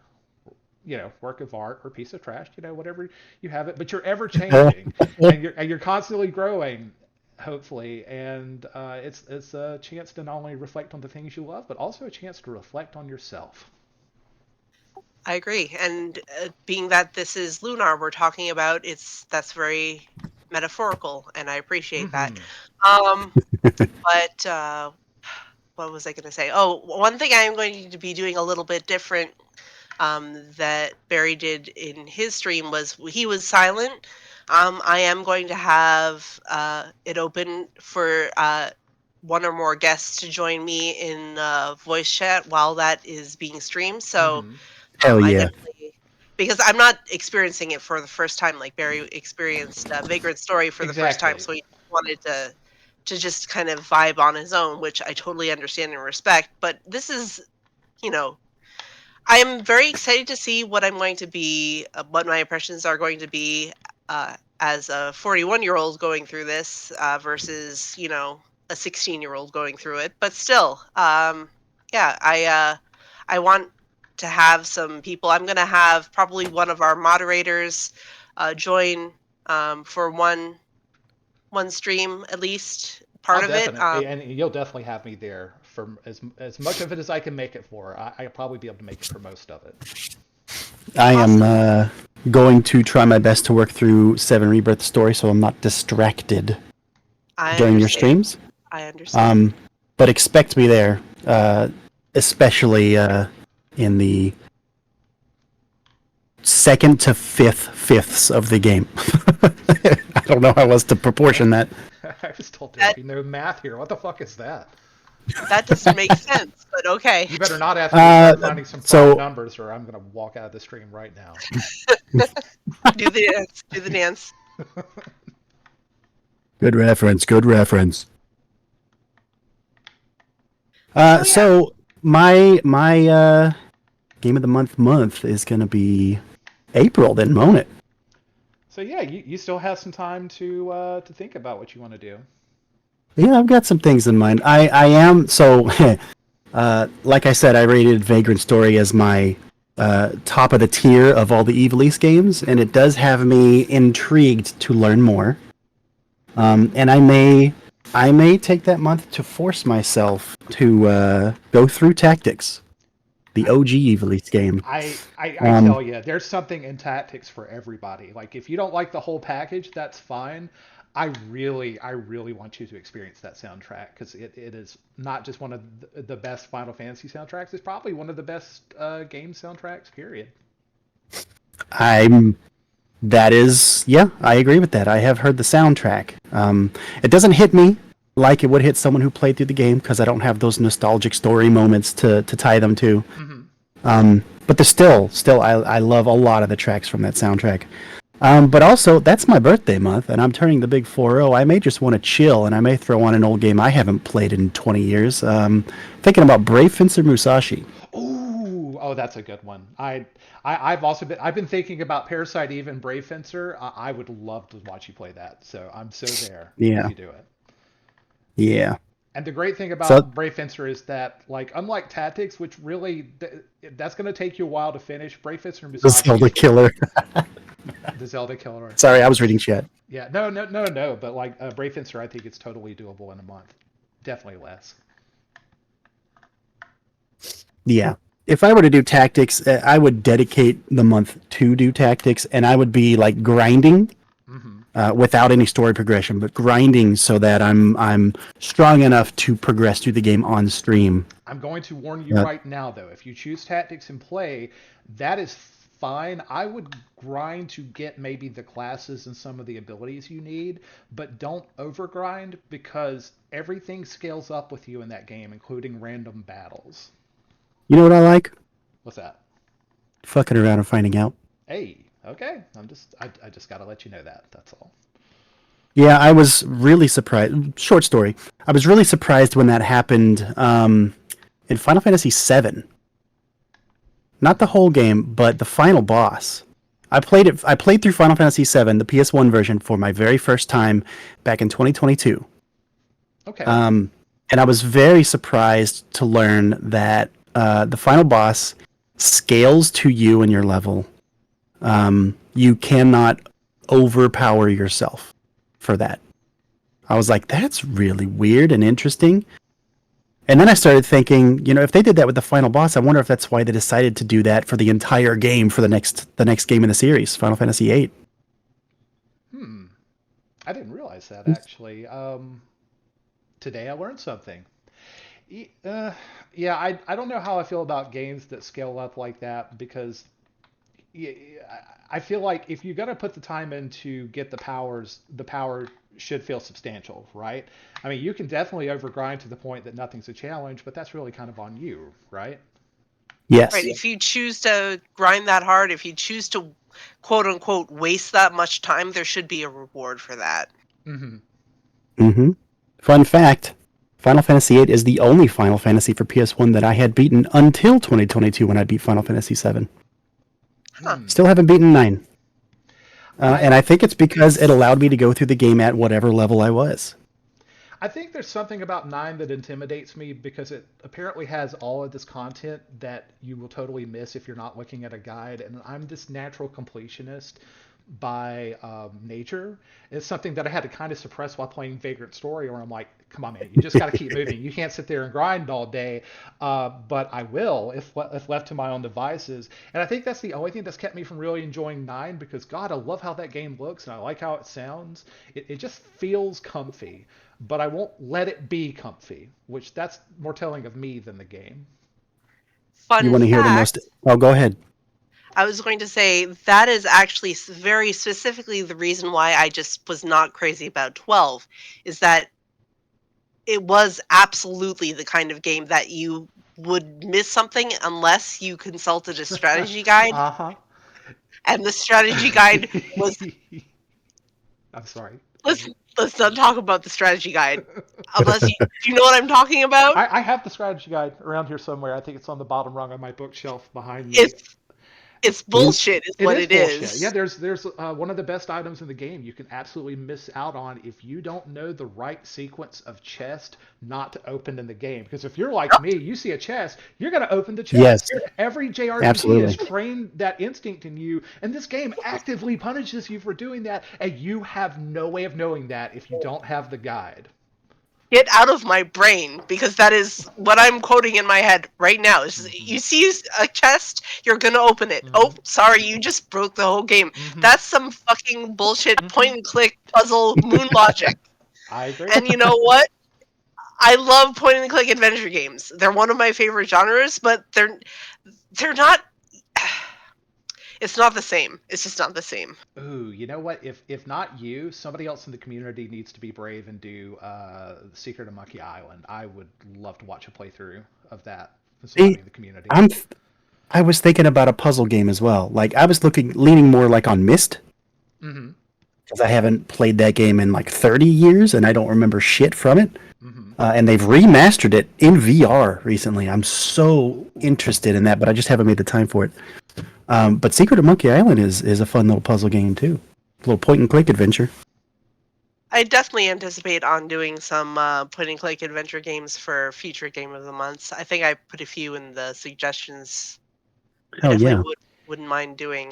work of art or piece of trash, whatever you have it, but you're ever changing and you're constantly growing, hopefully, and it's a chance to not only reflect on the things you love, but also a chance to reflect on yourself. I agree, and being that this is Lunar we're talking about, that's very metaphorical, and I appreciate that. Mm-hmm. Um, but what was I going to say? Oh, one thing I am going to be doing a little bit different that Barry did in his stream was he was silent. I am going to have it open for one or more guests to join me in voice chat while that is being streamed. So Mm-hmm. Hell I yeah. definitely, because I'm not experiencing it for the first time like Barry experienced Vagrant Story for the first time, Exactly. so he wanted to just kind of vibe on his own, which I totally understand and respect. But this is, you know, I am very excited to see what I'm going to be, what my impressions are going to be as a 41-year-old going through this versus, you know, a 16-year-old going through it. But still, yeah, I want to have some people. I'm going to have probably one of our moderators join for one stream at least, I'll part of it. definitely, and you'll definitely have me there for as much of it as I can make it for. I'll probably be able to make it for most of it. I am Awesome. going to try my best to work through Seven Rebirth Story so I'm not distracted I during your understand. streams. I understand. But expect me there, especially in the second to fifths of the game. I don't know how else to proportion that. I was told there'd That be no math here. What the fuck is that? that doesn't make sense, but okay. You better not ask me to start finding some prime So numbers, or I'm gonna walk out of the stream right now. Do the dance. Do the dance. good reference. Good reference. So yeah. So my game of the month is gonna be April. Then moan it. So yeah, you still have some time to think about what you want to do. Yeah, I've got some things in mind. I am so like I said, I rated Vagrant Story as my top of the tier of all the Evil East games, and it does have me intrigued to learn more. And I may take that month to force myself to go through Tactics, the OG Evil East game. I tell you, there's something in tactics for everybody. Like if you don't like the whole package, that's fine. I really want you to experience that soundtrack because it is not just one of the best Final Fantasy soundtracks. It's probably one of the best game soundtracks. Period. I'm That is, yeah, I agree with that. I have heard the soundtrack. It doesn't hit me like it would hit someone who played through the game because I don't have those nostalgic story moments to tie them to. Hmm. But there's still, I love a lot of the tracks from that soundtrack. But also, that's my birthday month, and I'm turning the big 4-0. I may just want to chill, and I may throw on an old game I haven't played in 20 years. Thinking about Brave Fencer Musashi. Ooh, oh, that's a good one. I've been thinking about Parasite Eve and Brave Fencer. I would love to watch you play that. So I'm so there if Yeah, you do it. yeah. And the great thing So about Brave Fencer is that, like, unlike Tactics, which really that's going to take you a while to finish, Brave Fencer the Musashi Zelda is Killer. the Zelda killer. Sorry, I was reading chat. Yeah, no. But like Brave Fencer, I think it's totally doable in a month. Definitely less. Yeah. If I were to do tactics, I would dedicate the month to do tactics, and I would be like grinding Hmm. without any story progression, but grinding so that I'm strong enough to progress through the game on stream. I'm going to warn you right now, though. If you choose Tactics and play, that is fine. I would grind to get maybe the classes and some of the abilities you need, but don't overgrind because everything scales up with you in that game, including random battles. You know what I like? What's that? Fucking around and finding out. Hey, okay. I just gotta let you know that. That's all. Yeah, I was really surprised. Short story. I was really surprised when that happened in Final Fantasy VII. Not the whole game, but the final boss. I played it. I played through Final Fantasy VII, the PS1 version, for my very first time back in 2022. Okay. Um, and I was very surprised to learn that the final boss scales to you and your level. You cannot overpower yourself for that. I was like, that's really weird and interesting. And then I started thinking, if they did that with the final boss, I wonder if that's why they decided to do that for the entire game for the next game in the series, Final Fantasy VIII. Hmm. I didn't realize that actually. Today I learned something. Uh, yeah, I don't know how I feel about games that scale up like that because I feel like if you're gonna put the time in to get the power should feel substantial, right? I mean, you can definitely overgrind to the point that nothing's a challenge, but that's really kind of on you, right? Yes. Right. If you choose to grind that hard, if you choose to quote unquote waste that much time, there should be a reward for that. Mm-hmm. Fun fact, Final Fantasy VIII is the only Final Fantasy for PS1 that I had beaten until 2022 when I beat Final Fantasy VII. Huh. Still haven't beaten 9. And I think it's because it allowed me to go through the game at whatever level I was. I think there's something about 9 that intimidates me because it apparently has all of this content that you will totally miss if you're not looking at a guide. And I'm this natural completionist by nature. It's something that I had to kind of suppress while playing Vagrant Story, where I'm like, come on, man, you just got to keep moving. You can't sit there and grind all day. But I will if left to my own devices. And I think that's the only thing that's kept me from really enjoying 9 because, God, I love how that game looks and I like how it sounds. It just feels comfy. But I won't let it be comfy, which that's more telling of me than the game. You Fun want to hear the fact, most? Oh, go ahead. I was going to say that is actually very specifically the reason why I just was not crazy about 12, is that it was absolutely the kind of game that you would miss something unless you consulted a strategy guide, Uh-huh. and the strategy guide was I'm sorry. let's not talk about the strategy guide unless you know what I'm talking about. I have the strategy guide around here somewhere. I think it's on the bottom rung of my bookshelf behind me. It's bullshit is It what is it bullshit. Yeah, is. there's one of the best items in the game you can absolutely miss out on if you don't know the right sequence of chest not to open in the game. Because if you're like me, you see a chest, you're going to open the Yes, chest. Every JRPG has absolutely. trained that instinct in you, and this game actively punishes you for doing that, and you have no way of knowing that if you don't have the guide. Get out of my brain, because that is what I'm quoting in my head right now. Mm-hmm. You see a chest, you're gonna open it. Mm-hmm. Oh, sorry, you just broke the whole game. Mm-hmm. That's some fucking bullshit Mm-hmm. point and click puzzle moon logic. I agree. And you know what? I love point and click adventure games. They're one of my favorite genres, but they're not. It's not the same. It's just not the same. Ooh, you know what? If not you, somebody else in the community needs to be brave and do The Secret of Monkey Island. I would love to watch a playthrough of that from somebody See, in the community. I'm. I was thinking about a puzzle game as well. Like I was leaning more like on Myst Mm-hmm. because I haven't played that game in like 30 years and I don't remember shit from it. Mm-hmm. And they've remastered it in VR recently. I'm so interested in that, but I just haven't made the time for it. But Secret of Monkey Island is a fun little puzzle game too. A little point and click adventure. I definitely anticipate on doing some point and click adventure games for future Game of the Months. I think I put a few in the suggestions. I Hell definitely yeah. wouldn't mind doing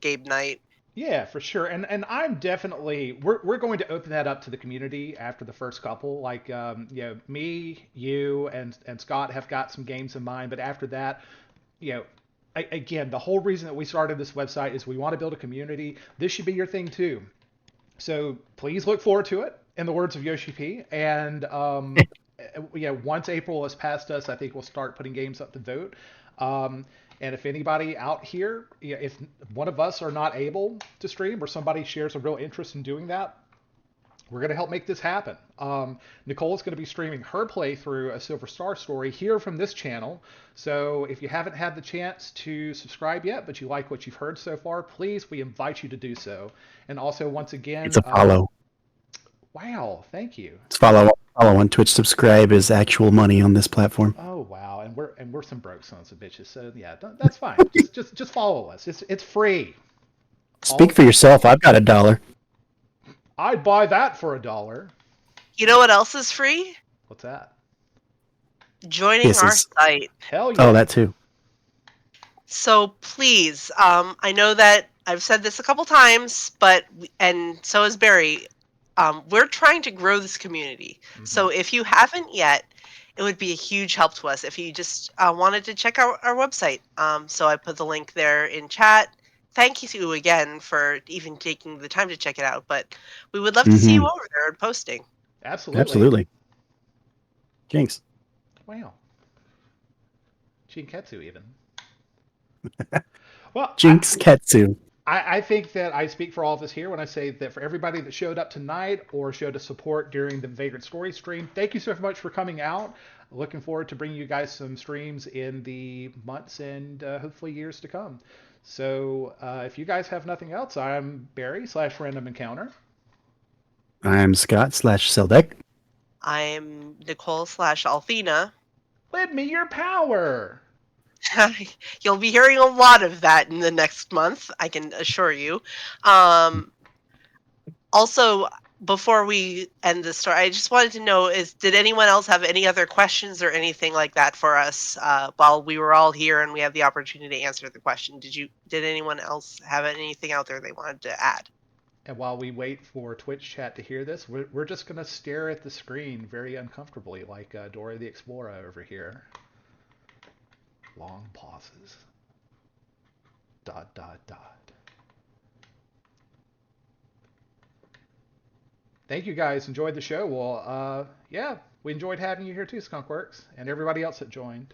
Gabe Night. Yeah, for sure. And I'm definitely we're going to open that up to the community after the first couple. Like me, you, and Scott have got some games in mind, but after that, you know, again, the whole reason that we started this website is we want to build a community. This should be your thing too. So please look forward to it, in the words of Yoshi P. And once April has passed us, I think we'll start putting games up to vote. Um, and if anybody out here, if one of us are not able to stream or somebody shares a real interest in doing that, we're going to help make this happen. Nicole is going to be streaming her playthrough a Silver Star story here from this channel. So if you haven't had the chance to subscribe yet, but you like what you've heard so far, please, we invite you to do so. And also, once again, It's a follow. Wow, thank you. It's follow on Twitch. Subscribe is actual money on this platform. Oh wow, and we're some broke sons of bitches. So yeah, that's fine. just follow us. It's free. Speak for yourself. I've got $1. I'd buy that for $1. You know what else is free? What's that? Joining our Kisses. site. Hell yeah. Oh, that too. So please, I know that I've said this a couple times, and so has Barry. We're trying to grow this community. Mm-hmm. So if you haven't yet, it would be a huge help to us if you just wanted to check out our website. So I put the link there in chat. Thank you again for even taking the time to check it out. But we would love to see you over there and posting. Absolutely. Absolutely. Jinx. Wow. Shinketsu even. Well, Jinx Ketsu. I think that I speak for all of us here when I say that for everybody that showed up tonight or showed us support during the Vagrant Story stream, thank you so much for coming out. Looking forward to bringing you guys some streams in the months and hopefully years to come. So if you guys have nothing else, I'm Barry/Random Encounter. I'm Scott/Selbaek. I'm Nicole/Althena. Lend me your power. You'll be hearing a lot of that in the next month, I can assure you. Also, before we end the story, I just wanted to know did anyone else have any other questions or anything like that for us while we were all here and we had the opportunity to answer the question? Did anyone else have anything out there they wanted to add? And while we wait for Twitch chat to hear this, we're just going to stare at the screen very uncomfortably like Dora the Explorer over here. Long pauses. ... Thank you guys. Enjoyed the show. Well, yeah, we enjoyed having you here too, Skunkworks, and everybody else that joined.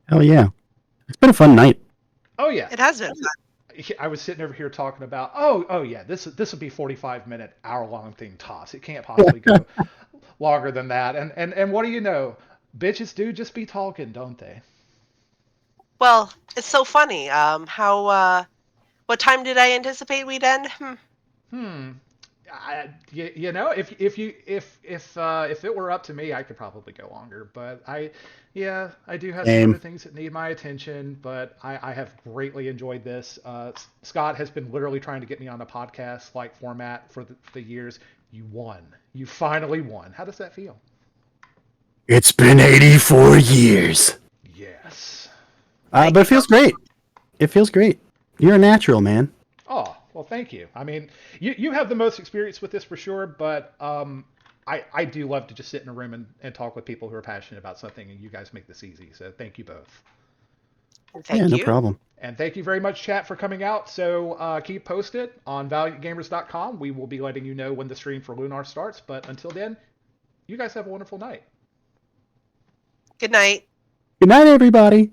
Hell yeah. It's been a fun night. Oh yeah. It has been fun. I was sitting over here talking about, oh yeah, this will be 45-minute, hour-long thing toss. It can't possibly go longer than that. And what do you know? Bitches do just be talking, don't they? Well, it's so funny. What time did I anticipate we'd end? You know, if it were up to me, I could probably go longer. But I do have some other things that need my attention. But I have greatly enjoyed this. Scott has been literally trying to get me on a podcast like format for the years. You won. You finally won. How does that feel? It's been 84 years. Yes. But it feels great. It feels great. You're a natural, man. Oh, well, thank you. I mean, you have the most experience with this for sure, but I do love to just sit in a room and talk with people who are passionate about something, and you guys make this easy. So thank you both. Thank you. No problem. And thank you very much, chat, for coming out. So keep posted on ValiantGamers.com. We will be letting you know when the stream for Lunar starts. But until then, you guys have a wonderful night. Good night. Good night, everybody.